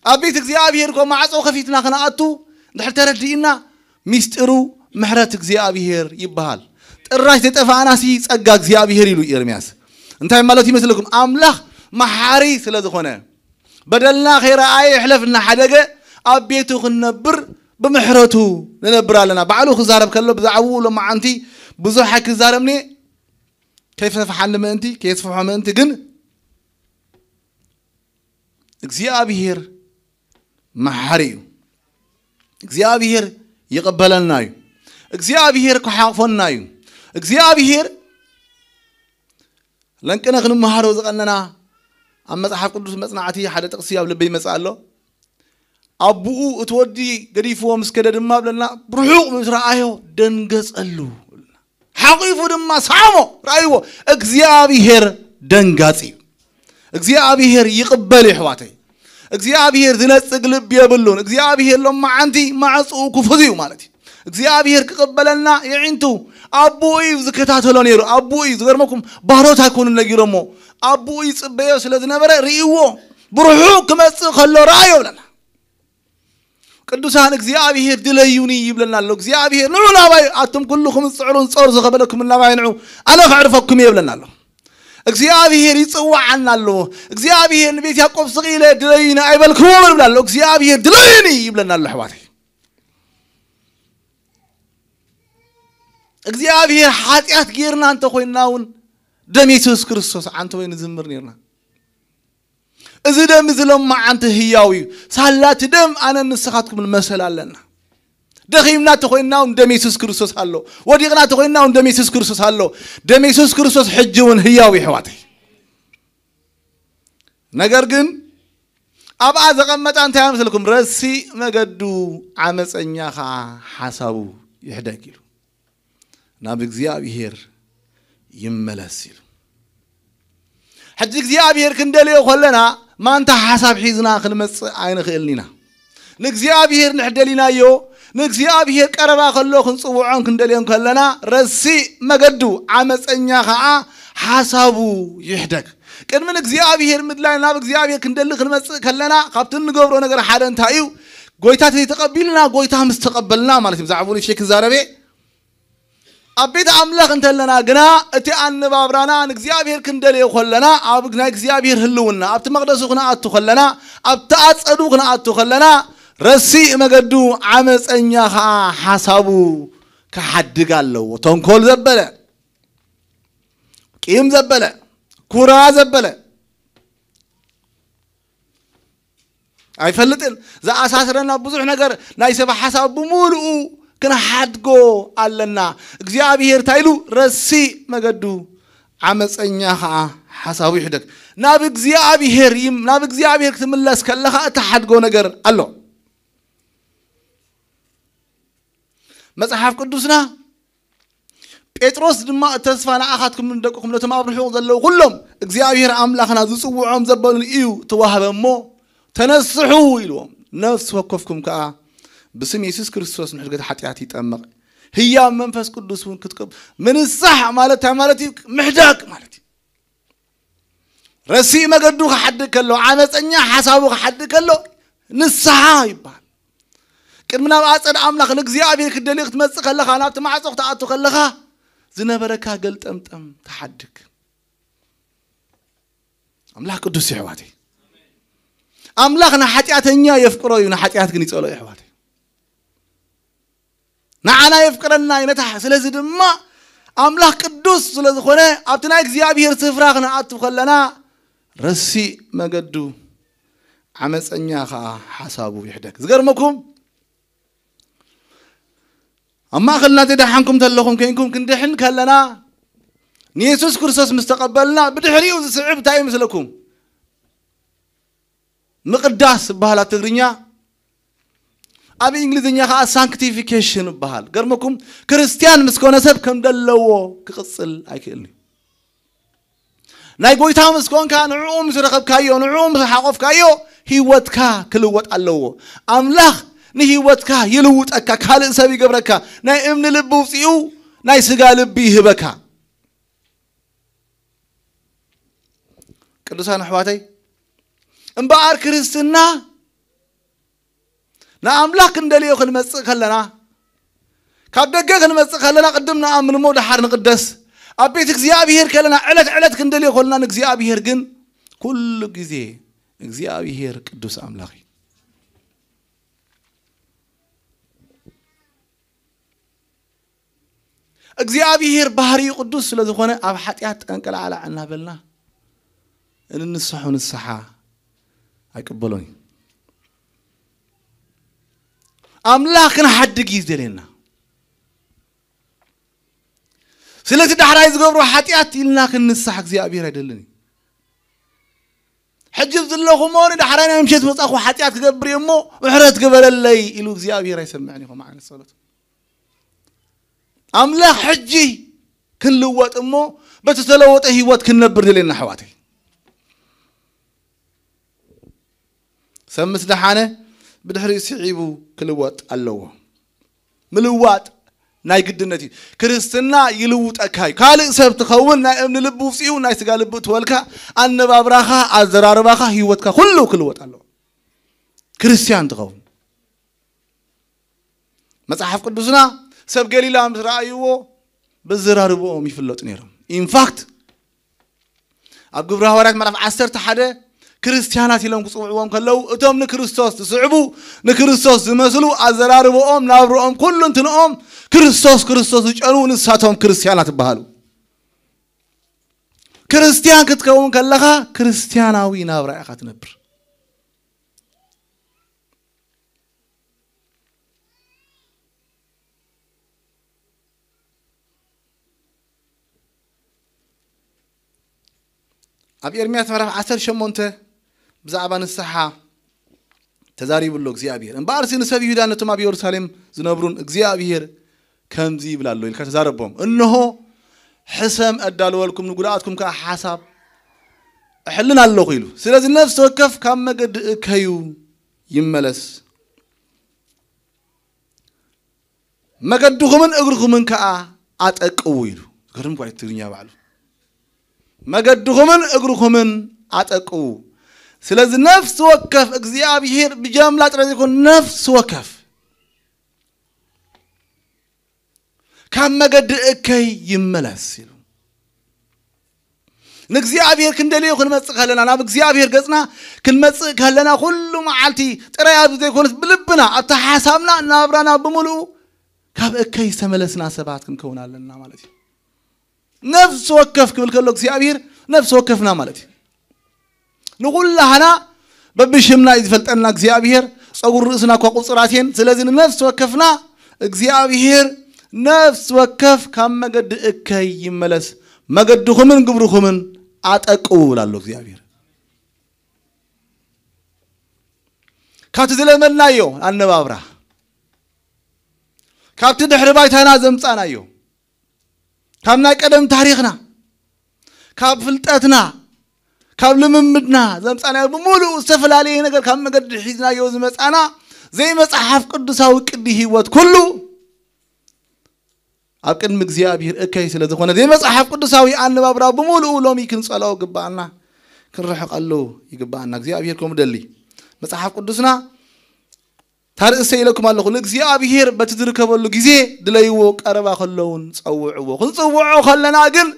أبيت እግዚአብሔር كو معصو خفيتنا خناقتو دحر تردينا ميستيرو محرت እግዚአብሔር يبال ጥራሽ ተጠፋናሲ ጸጋ እግዚአብሔር ይሉ ኤርሚያስ እንታይ ማለት ይመስልኩም አምላክ መሐሪ ስለዝኾነ በደልና ኸይራ አይ ይحلفنا حدقه أبيت خنبر بمحرته ننبر لنا بعلو خزارب كله بزعو لما عنتي بزح كزارمني كيف تفعل منتي كيف تفعل منتي جن እግዚአብሔር محريو እግዚአብሔር يقبلنايو እግዚአብሔር كحافنايو እግዚአብሔር لنكنا خنم مهارو زقننا أما صحاب قدوس مصنعتي حدا تقصي قبل بي مسألة أبوه اتودي قريفو مسكدة دماب لنا بروحو مسرعايو دنقص قلو حقيفو دما سامو رايو اغزيابيهر دنغاصي اغزيابيهر يقبل حواتي اغزيابيهر زنصق لب يبلون اغزيابيهر لما عندي معصو كفزيو مالتي اغزيابيهر كقبلنا يعينتو ابوي زكتاتلو نيرو ابوي زغرمكم باروتا كون نغيرمو ابوي صبيو ስለዝነበረ ሪይዎ ብሩሑ ክመጽእ ከሎ ራእዮ ብለና ቅዱሳን እግዚአብሔር ድለዩኒ ይብለናል እግዚአብሔር ንዑና ባይ አቱም ኩልኩም ጽዕሩን ጾር ዘኸበለኩም እናባይ ንዑ አለ ፈዕርፈኩም ይብለናል እግዚአብሔር ይጽዋዓናል እግዚአብሔር ቤት ያዕቆብ ስቂለ ድለዩኒ አይበልኩም ብለናል እግዚአብሔር ድለዩኒ ይብለናል አሕዋቴ እግዚአብሔር ኃጢአት ጌርና አንተ ኮይናውን ደም ኢየሱስ ክርስቶስ አንተ ወይ ንዝምር ነርና እዚ ደም ዝለማ አንተ ህያዊ ሳላት ደም አነ ንስኻትኩም መሰላለና ደኺምና ተኮይናውን ደም ኢየሱስ ክርስቶስ አሎ ወዲቅና ተኮይናውን ደም ኢየሱስ ክርስቶስ አሎ ደም ኢየሱስ ክርስቶስ ሕጅውን ህያዊ ሕዋቴ ነገር ግን አባ ዘቀመጣ አንተ ያመስልኩም ረሲ መገዱ አመፀኛኻ ሐሳቡ ይህደግሉ ናብ እግዚአብሔር ይመለስል حد እግዚአብሔር ክንደልዮ ኮለና ማንታ ሐሳብ ሒዝና ክንመጽ አይነ ኽእልኒና ንግዚአብሔር ንሕደሊናዮ ንግዚአብሔር ቀረባ ከሎ ክንጽውዖን ክንደልዮን ከለና ረሲ መገዱ አመፀኛ ኸዓ ሐሳቡ ይህደግ ቅድሚ እግዚአብሔር ምድላይ ናብ እግዚአብሔር ክንደል ክንመጽ ከለና ካብቲ ንገብሮ ነገር ሓደ እንታይ እዩ ጎይታት ተቀቢልና ጎይታ ምስ ተቀበልና ማለት እዩ ዛዕቡኒ ሸክ ዛረበ أبيت أملاك أنت لنا جنا أتي أن بابرانا أن إخزيابير كندلي خلنا أبغنا إخزيابير هلونا أبت مقدسوخنا أتو خلنا أبت أتصدوخنا أتو خلنا رسي مقدو عمس أنياها حسابو كحد قالو تنكول زبلة كيم زبلة كورا زبلة أي فلتين ذا أساسنا بزرع نجار نايسب حساب بمولو كنا حدقو علنا እግዚአብሔር ታይሉ ረሲ መገዱ አመፀኛኻ ሐሳቡ ይሕደግ ናብ እግዚአብሔር ክትምለስ ከለኻ ተሐድጎ ነገር አሎ መጽሐፍ ቅዱስና ጴጥሮስ ድማ ተስፋ ንኣኻትኩም እንደቁኩም ለተማብርሑ ዘለው ሁሉም እግዚአብሔር አምላኽና ዝጽውዖም ዘበሉ እዩ ተዋህበሞ ተነስሑ ኢልዎም ነፍስ ወከፍኩም ከኣ بسم يسوع كريستوس نحرقت حتياتي يتأمق هي منفس قدوس كتكب من الصح مالتي محداك مالتي رسي ما قدوك حدك له عمس أنيا حسابك حدك له نصحا يبان كنا أصلا أملاك نجزي كدليك تمسك لك أنا تمعصق تعطوك لك زنا بركة قلت أم تحدك أملاك قدوس يا حواتي أملاكنا حتياتنا يفكروا ينا حتياتك نيتقولوا يا حواتي نعنا يفكرنا ينتح سلازي دما أملاك قدوس سلازي خونه أبتنا إخزيابير سفراغنا أتو خلنا رسي مقدو عمس أنياخا حسابو يحدك زغر مكم أما خلنا تدحنكم تلخم كينكم كندحن كلنا نيسوس كرسوس مستقبلنا بدحريو سعب تاي مثلكم مقداس بهالات تغرينيا أبي إنجليزية خا sanctification بحال قرمكم كريستيان مسكون سب كم دلوا كقصل أكلني ناي قوي تام مسكون كان نعوم سرقب كايو نعوم سحقف كايو هي واتكا كل وات اللو أملاخ نهي واتكا يلوت أكا كال سبي قبركا ناي إمن لبو فيو ناي سقال بيه بكا كدوسان حواتي إنبار كريستنا نأملاك ندليو خنمسك خلنا كابدك خنمسك خلنا قدمنا من مود حار نقدس أبيت إخزيابير كلنا علت كندليو خلنا إخزيابير جن كل جزء إخزيابير قدوس أملاكي إخزيابير بحري قدوس لذخونه أب حتيات أنكل على عنا بلنا إن النصحون الصحة هيقبلوني أملاكنا حد جيزلنا سلسلة دحراي زغبرو حتيات إلنا كنصح إخزيابير يدلني حجز الله موري دحرانا مشيت وصاخو حتيات كقبر يمو وحرت قبل اللي إلو إخزيابير يسمعني معنا الصلاة أملاك حجي كن لوات أمو بتتلوت هيوات كن نبرد لنا حواتي سمس دحانة بدحري سعيبو كلوات اللوه ملوات ناي قدنتي كريستنا يلوت أكاي كالي سبت خون ناي ابن لبو فيو ناي سقال لبو تولكا أن بابراخا الزرار باخا هيوتكا كله كلوات الله كريستيان تخون مصحف قدسنا سب قليلا رأيوه بالزرار بو ميفلوت نيرم in fact أبقى برهورات مرف عسرت حدا كريستيانات يلهم قصوعهم كلو أتوم نكريستوس تسعبوا نكريستوس زمسلوا الزرار بو نابرو كل انتنقوم كريستوس يجعلون نساتهم كريستيانات بهالو كريستيان كتكون كلها كريستياناوي نابرا أخات نبر أبي إرميات مرة عسر شمونته بزعبان الصحة تزاريب اللوك زيابير إن بارسين سبي يهودا نتما بيورسالم زنبرون زيابير كم زي بلا الله الكات زاربهم إنه حسم أدالوا لكم نقولاتكم كحساب حلنا الله قيلو سلاز النفس وكف كم مجد كيو يملس مجدهم من أجرهم من كأ أتأكويلو قرم قاعد ترينيا بعلو مجدهم من أجرهم أتأكو سلاز نفس وكف إجزيابير بجملة رزقون نفس وكف كم مجد كي يملس نجزيابير كندليو كن مسك هلنا أنا بجزيابير قصنا كن مسك هلنا كل معلتي ترى يا بزي كون بلبنا أتحاسبنا نابرنا بملو كم كي سملسنا سبعة كن كونا لنا مالتي نفس وكف كل كلوك زيابير نفس وكفنا مالتي نقول لهنا ببشمنا إذا فلتنا زيابير صور رأسنا كقصراتين سلازين نفس وكفنا زيابير نفس وكف كم مجد كي يملس مجدهم من قبرهم من أتأكل الله زيابير كاتزل من نايو أنا بابرا كابتن حربايت هنا زمتنا يو كم نقدم تاريخنا كاب فلتاتنا كاب لممدنا زمصانا بمولو استفلالي ነገር كم مقد حيزنا يوز مصانا زي مصحف قدساوي قدي هيوت كله أبكن مغزيابير اكاي ስለዘኾነ زي مصحف قدساوي አንባብራ بمولو لومي كنصلاو غبانا كنرحق الله يغبانا እግዚአብሔር ኮም ደሊ مصحف قدسنا ታርእሰይ ለኩም አለኹ ለእግዚአብሔር በትዝርከበሉ ጊዜ ድለይዎ ቀረባ ከለውን ጸውዕዎ ክንጽውዖ ከለና ግን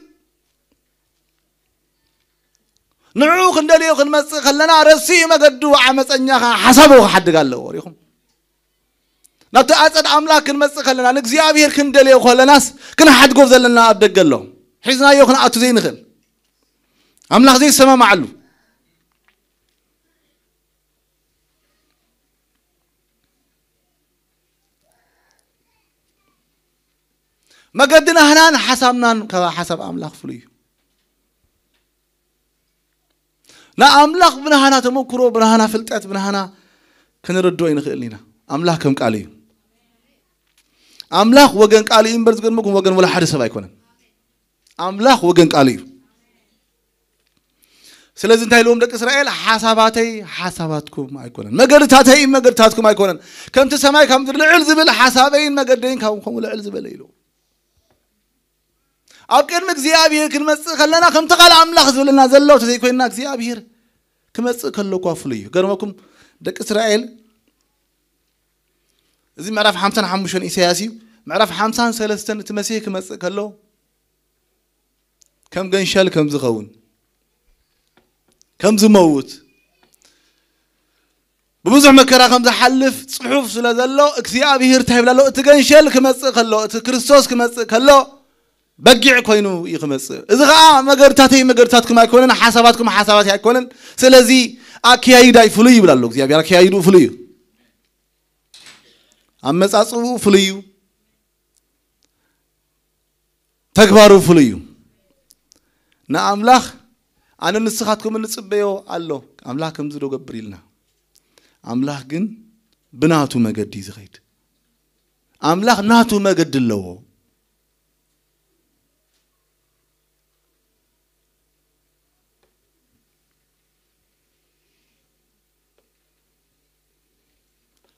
ንዑ ክንደልዮ ክንመጽእ ከለና ረሲ መገዱ ዓመፀኛኻ ሓሳቡ ክሓድጋለዎ ወሪኹም ናብቲ ኣጸድ ኣምላክ ክንመጽእ ከለና ንእግዚአብሔር ክንደልዮ ከለናስ ክንሓድጎ ዘለና ኣብ ደገሎ ሒዝናዮ ክንኣቱ ዘይንኽእል ኣምላኽ ዘይሰማማዓሉ مقدنا هنان حسبنا كحسب أملاك فلي نا أملاك بنهنا تمكرو بنهنا فلتات بنهنا كنردو إن خيلنا أملاك كم قالي أملاك وجن قالي إن برز مكم وجن ولا حد سبا يكون أملاك وجن قالي سلازم تايلوم دك إسرائيل حساباتكم ما يكونن مقدرتاتكم ما يكونن كم تسمعي كم العلز بالحسابين مقدرين كم العلز بالليلو أكيد مكزيابير كنمسك خلنا كم تقال أملاخ زولنا زلوا تزيكوينا كزيابير كمسك خلوا قافليه قرمكم دك إسرائيل زي معرف حمسان حموشون إسياسي معرف حمسان سلستن تمسيه كمسك خلوا كم جنشال كم زغون كم زموت ببزح مكرا كم زحلف صحوف سلا زلوا كزيابير تهيب لالو تجنشال كمسك خلوا كريستوس كمسك خلوا بقع كوينو يخمس إذا مقرتاتكم يكونن حساباتكم حسابات يكونن سلازي أكيايدا يفليو بالله زي أبي أكيايدو فليو أما أصله فليو تكبروا فليو نا أملاخ أنا نسخاتكم من نسبيو الله أملاخ كم زلوا قبريلنا أملاخ جن بناتو مقدي زغيد أملاخ ناتو مقد اللو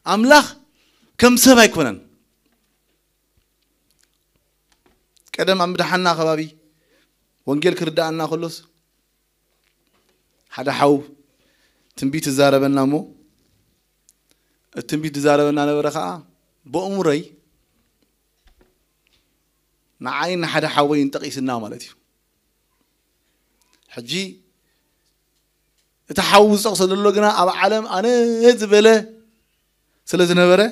أملاخ كم سبا يكونن قدم أمدحنا خبابي وانجيل كرداءنا خلص حدا حو تنبيت الزاربنا مو التنبيت الزاربنا نبرخاء بأمري نعين حدا حو ينتقي سنا مالتي حجي تحوز أقصد الله جنا أبى علم أنا زبالة سلزنا برا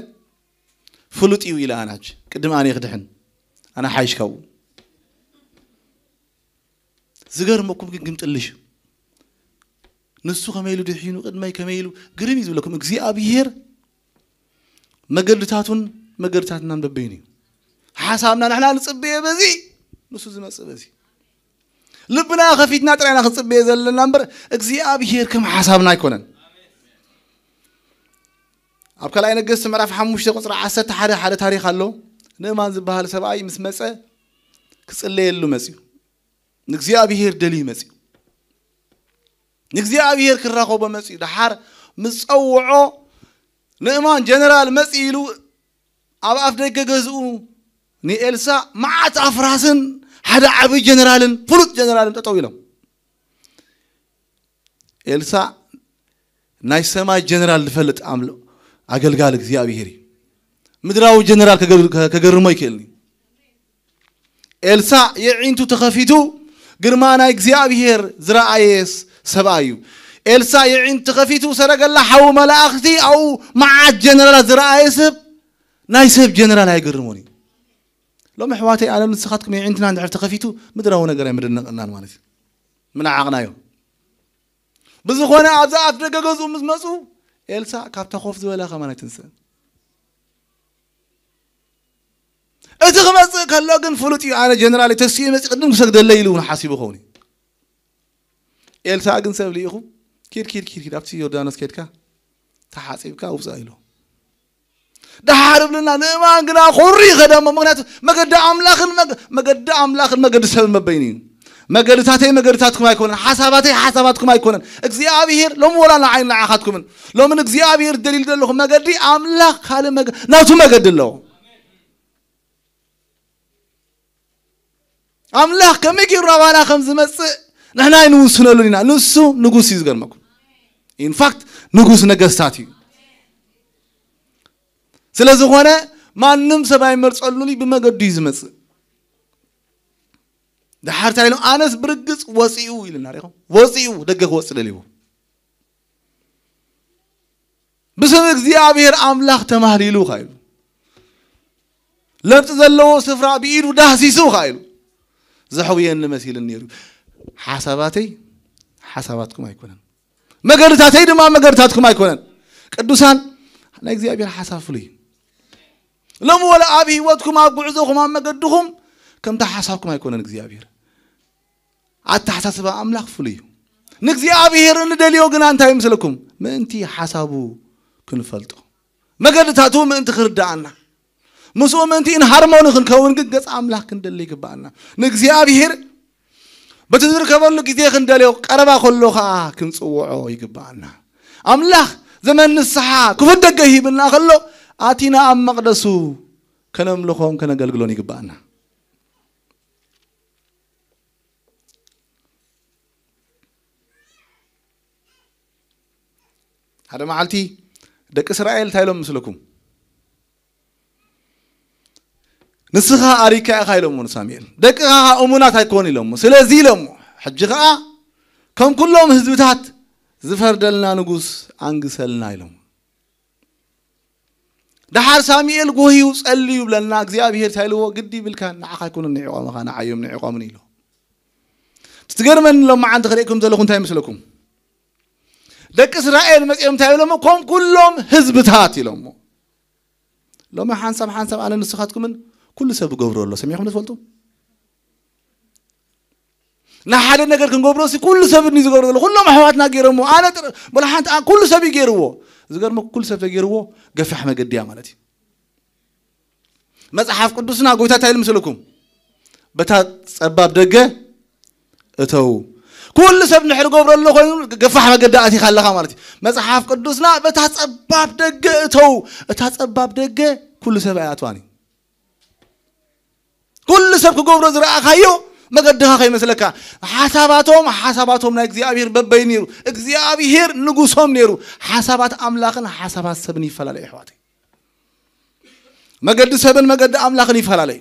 فلوت إيوي لا أنا قدم أنا يخدحن أنا حايش كاو زجر مكم قمت الليش نسوا كميلو دحين وقد ما يكميلو قريب يقول لكم إجزاء أبيهر ما قدرتاتون ما قدرتاتنا نبيني حسابنا نحن نصبيه بزي نسوا زي ما صبيه لبنا خفيتنا ترينا خصبيه زل النمبر إجزاء أبيهر كم حسابنا يكونن أبكر لا ينقص مرة فحموش تقصر عسى حدا تاريخ الله نمان زبها لسبعي مسمسة كسلة اللو مسيو نجزي أبيهر دلي مسيو نجزي أبيهر كراقوبة مسيو دحار مسأوعو نمان جنرال مسيلو أبا أفدك جزء ني إلسا معت أفراسن حدا عبي جنرالن فلوت جنرالن تطويلهم إلسا نايس سما جنرال فلت عملو أقل قالك زي أبيهري مدراو جنرال كجرمي كلني إلسا يعينتو تخفيتو قرمانا يجزي أبيهر زراعيس سبايو إلسا يعين تخفيتو سرق الله حو ملاختي أو مع جنرال زراعيس نايسب جنرال هاي قرموني لو محواتي على من سخاتكم يعينتنا عند عرفت تخفيتو مدراو نقرأ مدرنا نان مالتي من عقنايو بزخونا أبزا أفرق جزء مزمسو إلسا كابتا خوف زولا خمانة تنسى أتخمس كلاجن فلوتي أنا جنرال تسيم قدم سجد الليل ونحاسبه خوني إلسا أجن سبلي أخو كير أبتي يوردانس كيركا تحاسبك أو زايلو ده حارب لنا ما عندنا خوري خدام ما قد أملاخ ما قد سبب مبينين ما قدرتاتي ما قدرتاتكم ما يكونن حساباتكم ما يكونن اجزاء أبيهر لو ولا نعين لعاقتكم لو من اجزاء أبيهر دليل دلهم ما قدري أملاك خالي ما ناتو ما قدر له أملاك كم يجي روانا خمس مس نحن نوصل لنا نصو نقص يزغر ماكو in fact نقص نجستاتي سلازو هنا ما نمسى بايمرس قالوا لي بما قد يزمس ده حرت عليهم أناس برجس وسيئو إلى نارهم وسيئو دقق وصل ليه بس زي أبيهر أملاخ تمهريلو خايل لا تزلوا سفرة بيرو ده سيسو خايل زحويا المسيل النيرو حساباتكم ما يكونن ما قدرتاتي دما ما قدرتاتكم ما يكونن قدوسان أنا زي أبيهر حساب فلي لم ولا أبي واتكم أبعزوكم ما قدهم كم تحسابكم ما يكونن زي أبيهر أتحسب أملاك فليو نكزي أبيهر ندليو جنا أنت يمسلكم ما أنتي حسابو كن فلتو ما قد تاتو ما أنت خرد عنا مسوا ما أنتي إن هرمون خن كون قص أملاك ندليك بعنا نكزي أبيهر بتدرك كمان لك إذا خندليو قربا خلو خا كن صوعو يقبعنا أملاك زمن الصحة كفدك جهيبنا خلو آتينا أم مقدسو كنم لخون كنا قلقلون يقبعنا هذا معلتي دك إسرائيل تايلهم مثلكم نسخة أريكا خايلهم من ساميل دك أمونات هيكوني لهم سلازي لهم حجها كم كلهم هزبتات زفر دلنا نجوس أنجسلنا لهم ده حار ساميل جوهي وسألي وبلنا أجزاء بيهر تايلوا قدي بالكان نعاق يكون النعقام خان عيوم نعقام نيله تستقر من لما عند غريكم زلكم تاي مثلكم دك إسرائيل مسيهم تايلهم كم كلهم هزبتات لهم لما حنسب على نسخاتكم من كل سبب جبر الله سميهم نسولتم نحن نقدر كنجبر سي كل سبب نيجبر الله كلهم حواتنا جيرمو أنا ترى ولا حنت كل سبب جيروا زجر ما كل سبب جيروا قفح ما قد يعملتي مزحف قدسنا قويتا تايل مثلكم بتات سبب دقة أتو كل سب نحر قبر الله خوين قفح مقداتي خلها مالتي مصحف قدوسنا بتصباب دقتو تصباب دقه كل سب آياتواني كل سب قبر زرع خيو مقدها خي مثلك حساباتهم نا እግዚአብሔር በበይኒሩ እግዚአብሔር ንጉሶም ነሩ حسابات አምላክን حسابات ሰብን ይፈላል ይحواتي مقد سبن مقد أملاكني فلالي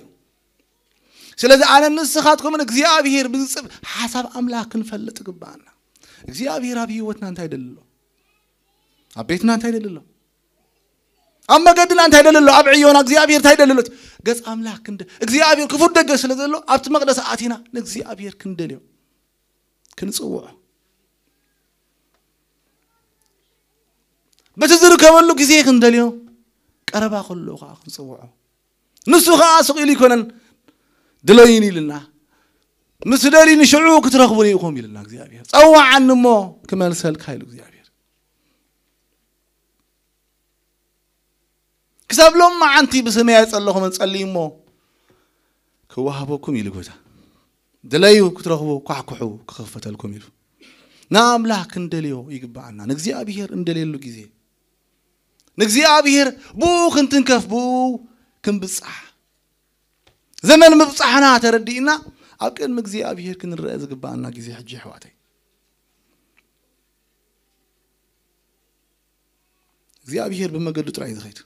ስለዚህ አነ ንስኻትኩም እግዚአብሔር ብጽብ ሐሳብ አምላክን ፈልጥ ግባና እግዚአብሔር አብ ህይወትና አንተ አይደለም አቤትና አንተ አይደለም አመገድና አንተ አይደለም አብዕዮና እግዚአብሔር ታይደለሉት ገጽ አምላክ እንደ እግዚአብሔር ክፉ ደገ ስለዘሎ አብት መቅደስ አቲና ለእግዚአብሔር ክንደለው ክንጽውዖ በትዝሩ ከወሉ ጊዜ ክንደለው ቀረባ ሁሉ ክንጽውዖ ንሱኻ አስቂል ይኮነን دليني لنا مسدرين شعوك ترخبوني يقوم لنا እግዚአብሔር ጸዋ አንሞ ከመልሰል ካይሉ እግዚአብሔር كسبلهم ما عنتي بسماء يصلهم نصليمو كوهبكم يلغوتا دليو كترخبو كحكحو كخفتلكم يلو نعم لا كندليو يغبانا እግዚአብሔር እንደሌሉ ጊዜ እግዚአብሔር بو كنتنكف بو كنبصح زمن مبصحنا تردينا أكن እግዚአብሔር كنرأي زغبانا ጊዜ حج حواتي እግዚአብሔር بمقدو ጥራይ ዝኸይድ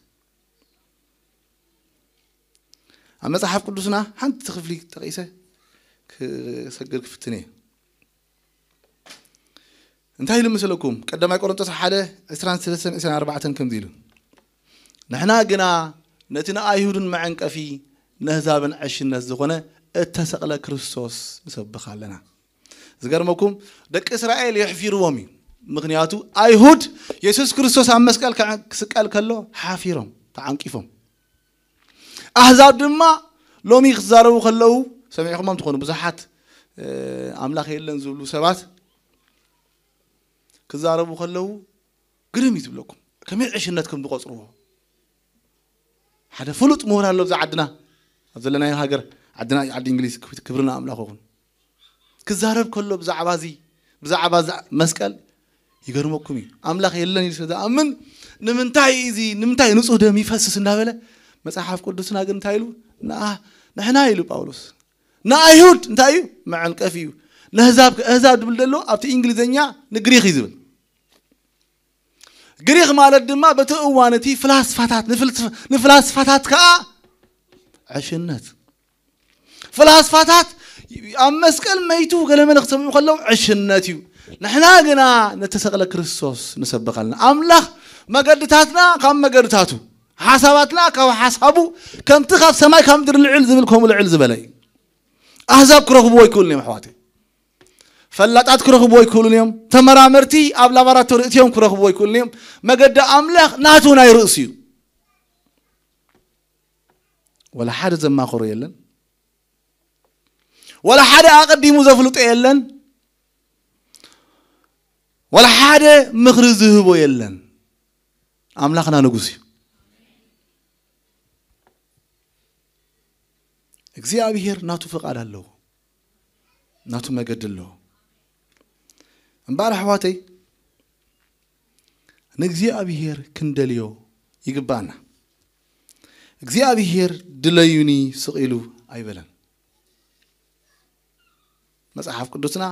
መጽሐፍ ቅዱስና አንተ ተخفلي ተቀይሰ ከሰገድ ክፍትኔ እንታይ ለምሰለኩም ቀደማይ ቆሮንቶስ 1:23-24 ከም ዚሉ نحنا ግና ነትና አይሁድን ማዕንቀፊ نهزابن عشنة زخونة اتسقل كريستوس نسبخ لنا زغرمكم دك إسرائيل يحفيرومي مغنياتو أيهود يسوع كريستوس عم مسكال كسكال كله حافيرهم تعنكيفهم أحزاب دما لوم يخزاروا خلوا سمعكم ما تكونوا بزحات أملاك يلن زولو سبات كزاروا خلوا قريم يتبلكم كم عشنتكم بقصروه هذا فلوت مهر الله زعدنا أزلنا يا هاجر عدنا عد إنجليز كبرنا أملاكهم كزارب كله بزعباز مسكال يقرموكمي أملاك يلنا يسدا أمن نمنتاي نصه دم يفسس النابلة مسحف قدسنا قن تايلو نحنا يلو باولوس أيهود نتايو مع الكافيو نهزاب بالدلو أبت إنجليزية نجريخ يزبل جريخ مالد ما بتقوانتي نفلسفات كا عشنات فلسفات أمسكال ميتو قال ما نختم يقولوا عشناتيو نحنا قنا نتسقل كريستوس نسبق لنا أملاخ ما قدتاتنا كم ما قدتاتو حساباتنا كم حسابو كم تخاف سماي كم در العلز بالكم العلز بلاي أحزاب كرهبوا يكون لهم حواتي فلاتات كرهبوا يكون لهم تمرامرتي أبل لابراتوري تيوم كرهبوا يكون لهم ما قد أملاخ ناتونا يرأسيو ولا حد زما خور يلن ولا حد أقدموا زفلوت يلن ولا حد مخرز هبو يلن أملاخنا نقصي እግዚአብሔር ናቱ ፈቃድ አለው ናቱ መገደለው እንባር حواتي እግዚአብሔር ክንደልዮ ይግባና እግዚአብሔር ድለዩኒ ስቂሉ አይበለን መጽሐፍ ቅዱስና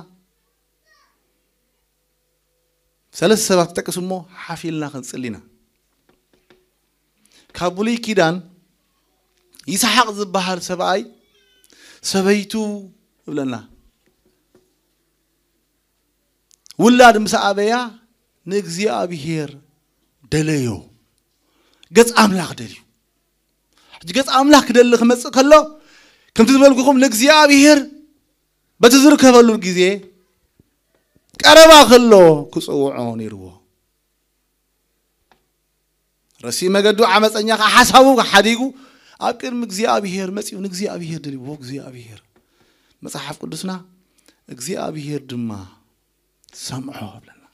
ሰለስ ሰባት ተቀስሞ ሐፊልና ከንጽሊና ካብሊ ኪዳን ይስሐቅ ዝበሃል ሰብአይ ሰበይቱ ብለና ውላድ ምሳአበያ ንእግዚአብሔር ደለዮ ገጽ አምላክ ደልዩ جت أملاك دلخ مسك الله كم تزبلكم لإግዚአብሔር بتزرك بلو الجزية كربا خلو كسوعون يروه رسيم قدو عمس أنيا حسابو حديقو أكن እግዚአብሔር مسيو እግዚአብሔር دلي هو እግዚአብሔር مصحف قدسنا እግዚአብሔር دما سمعه بلنا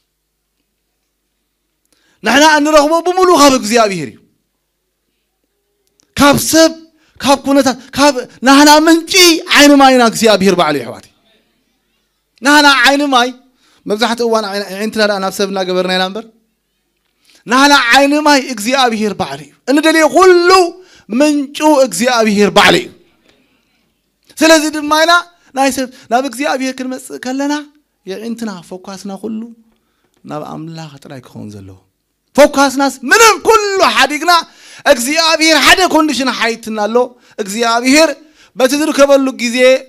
نحن أن نرغبه بملو خاب እግዚአብሔር كاب سب كاب كونتا كاب نحنا منجي عين ما ينا እግዚአብሔር بعلي حواتي نحن عين ماي مبزحت أوان عينتنا أنا بسبنا قبرنا نمبر نحن عين ماي إجزاء بهير بعلي إن دليل كله من شو إجزاء بهير بعلي سلازد ماينا نايسف ناب إجزاء بهير كلمة كلنا عينتنا فوكاسنا كله ناب أملاك تراي كون زلوا فوكاس ناس منهم كله حديقنا إجزاء بهير حدا كونديشن حياتنا له إجزاء بهير بتدرو كبلو جزء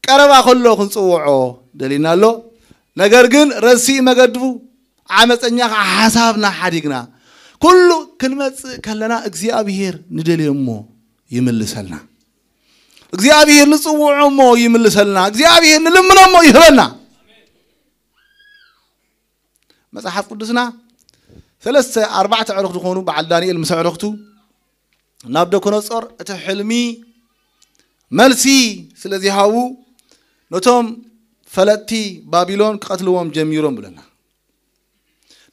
كربا كله خنصوعه دليلنا له نجارجن رسي مجدبو عمت أنيا حسابنا حديقنا كله كلمة كلنا إجزاء بهير ندلي أمه يملسلنا إجزاء بهير نصوع أمه يملسلنا إجزاء بهير نلمنا أمه يهلنا مسحف قدسنا 3-4 عرق تكونوا بعد دانيال مسعرقتو نبدأ كنصر تحلمي ملسي سلذي هاو نتوم فلتي بابلون قتلوهم جميرهم بلنا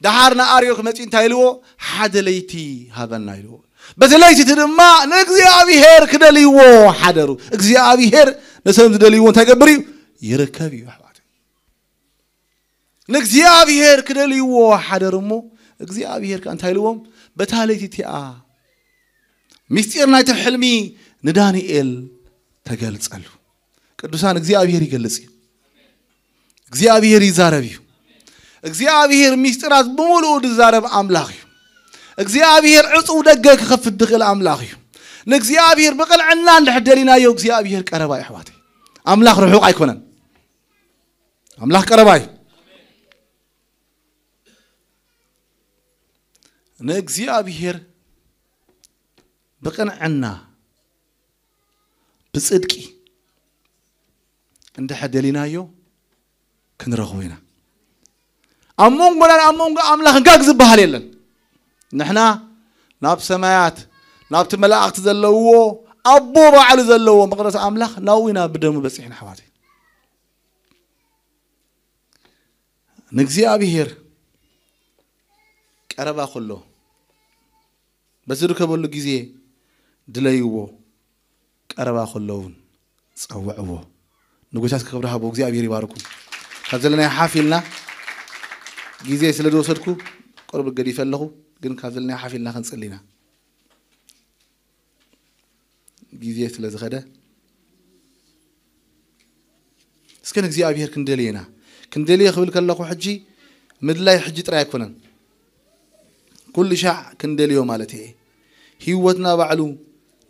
دهارنا أريوك متين تايلو حد ليتي هذا النايلو بس ليتي تدمع نجزي أبي هير كده ليو حدرو نجزي أبي هير نسمع ده ليو تجبري يركبي واحد نجزي أبي هير كده ليو حدرو مو نجزي أبي هير كان تايلوهم بتاليتي تيا مستير نايت حلمي نداني تجلس قالوا كدوسان نجزي أبي هير يجلسي نجزي أبي هير يزاربيو እግዚአብሔር ሚስጥራት በሙሉ ድዛረብ አምላክ እዩ እግዚአብሔር ዕጹ ደገክ ከፍ ድግል አምላክ እዩ ለእግዚአብሔር በቀልዕና እንደሕደሊና ዮ እግዚአብሔር ቀረባ ይሕዋት አምላክ ርሑቅ አይኮነን አምላክ ቀረባ እዩ ለእግዚአብሔር በቀልዕና በጽድቂ እንደሕደሊና ዮ ክንረኽቦና أمون قلنا أمون أملاك جاكز بحاليلن نحنا ناب سمايات ناب تملاك تزلوا أبو بعل زلوا مقدس أملاك ناوينا بدم بس إحنا حواتي نجزي أبي هير كربا خلو بس ركبوا له جزية دليوه كربا خلون صوعوه نقول شاس كبرها بوجزي أبي هير باركم خذلنا حافلنا جزية سلدو صدقو قرب الجريف له جن كافلنا حافلنا خنصلينا جزية سلز غدا سكن جزية أبيهر كندلينا كندلي قبل كله حجي مدلاي حجي ترى يكونن كل شاع كندليو مالتي هيوتنا بعلو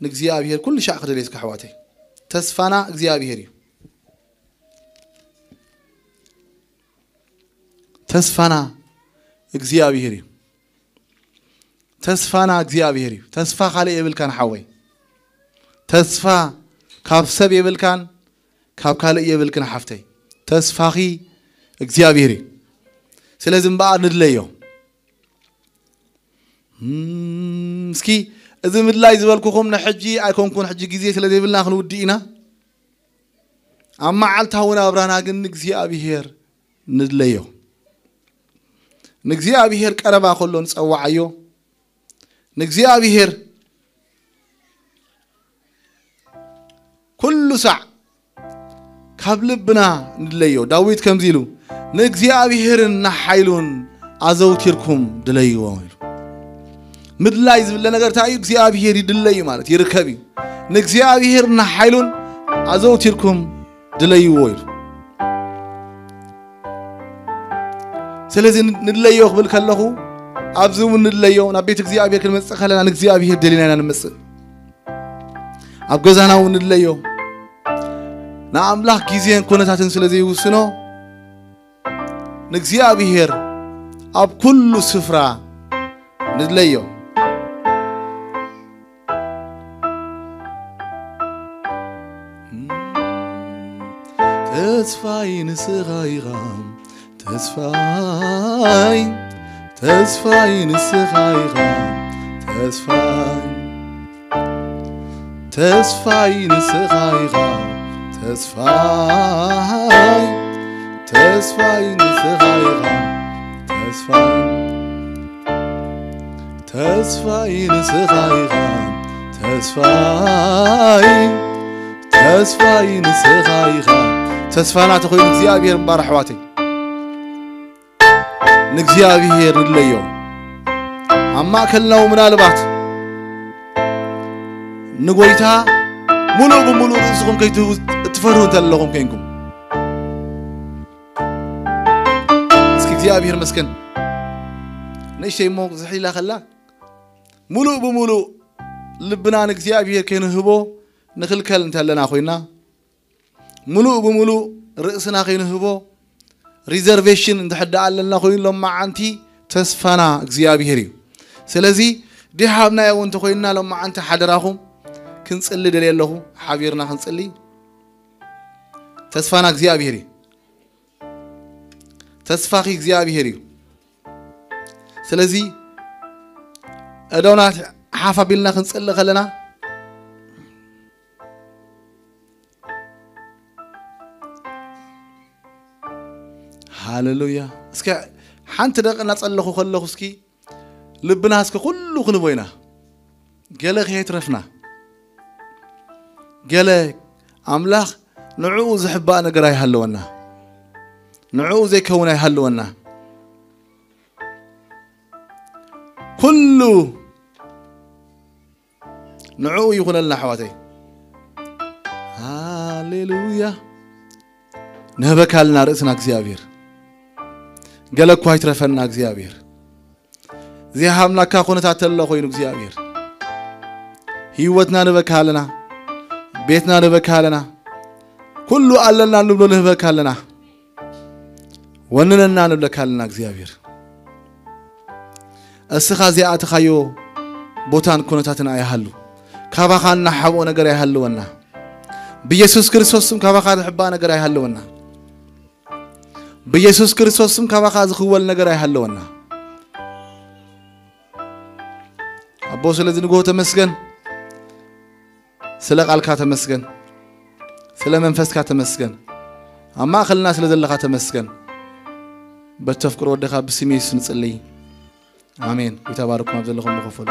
نجزية أبيهر كل شاع خدليس كحواتي تسفنا جزية أبيهري تسفنا إجزيابيهري تسفنا إجزيابيهري تسفا خالي يبل كان حوي تسفا كاب سب يبل كان كاب خالي يبل كان حفتي تسفاخي إجزيابيهري سلازم بقى ندليو مسكي إذا مدلاي زبالكم نحجي أيكون كون حجي جزية سلازم يبلنا خلو دينا أما عالتها ونا برانا جن إجزيابيهر ندليو نجزي أبيهر كربا خلون سوعيو نجزي أبيهر كل ساعة قبل بنا ندليو داويد كم زيلو نجزي أبيهر نحيلون أزوتيركم دليو مدلايز بالله نقدر تعيو نجزي أبيهر يدليو مالت يركبي نجزي أبيهر نحيلون أزوتيركم دليو سلازم ندليو قبل كله أبزو ندليو نبيت إجزاء بيك المسخ خلنا نجزاء بيه دليلنا نمسخ أبجزنا وندليو نعم لا كيزين كنا تاتن سلازي وسنو نجزاء بيهر أب كل سفرة ندليو تسفاين سغيرام تسفاين تسفاين السخايرة تسفاين تسفاين السخايرة تسفاين تسفاين السخايرة تسفاين تسفاين السخايرة تسفاين تسفاين السخايرة تسفانا تخوين እግዚአብሔር ባረحواتي ንእግዚአብሔር ንለዮ አማ ከልናው ምናልባት ንጎይታ ሙሉ በሙሉ ርስኹም ከይትፈርሁ ተለኹም ከንኩም እስኪ እግዚአብሔር መስከን ነሽተይ ሞ ዝሒላ خላ ሙሉ በሙሉ ልብና ንእግዚአብሔር ከይንህቦ ንኽልከል እንተለና ኮይና ሙሉ በሙሉ ርእስና ከይንህቦ ሪዘርቬሽን እንተሕዳ አለና ኮይን ለማዓንቲ ተስፋና እግዚአብሔር እዩ ስለዚህ ዲሃብና ያወንተ ኮይና ለማዓንቲ ሓደራኹም ክንጽሊ ደለለኹ ሓቢርና ክንጽሊ ተስፋና እግዚአብሔር እዩ ተስፋኺ እግዚአብሔር እዩ ስለዚህ أدونات حافا بيلنا خنصل خلنا هاللويا اسكي حنت دقنا تصلخو خلخو اسكي لبنا اسكي كله خنبوينا قالك هيترفنا قالك املاخ نعوز حبا نقراي هلونا نعوز يكوناي هلونا كله نعو يكون لنا حواتي هاليلويا نهبك لنا رأسنا እግዚአብሔር قالك وايت رفنا እግዚአብሔር زي همنا كاكونتا تلو خوين እግዚአብሔር هيوتنا نبك لنا بيتنا نبك لنا كله علنا نبلو نبك لنا ونننا نبلك لنا እግዚአብሔር السخازي أتخيو بوتان كونتاتنا يهلو كابخان نحبو نجر يهلونا بيسوس كريستوسم كابخان حبا نجر يهلونا بيسوس كريستوسم كابخان زخول نجر يهلونا أبوس الذي نقول تمسكن سلق على كاتمسكن سلام منفس كاتمسكن أما خل الناس الذي لقى تمسكن بتفكر ودخل بسميس نصلي آمين وتبارك ما بذلهم مغفور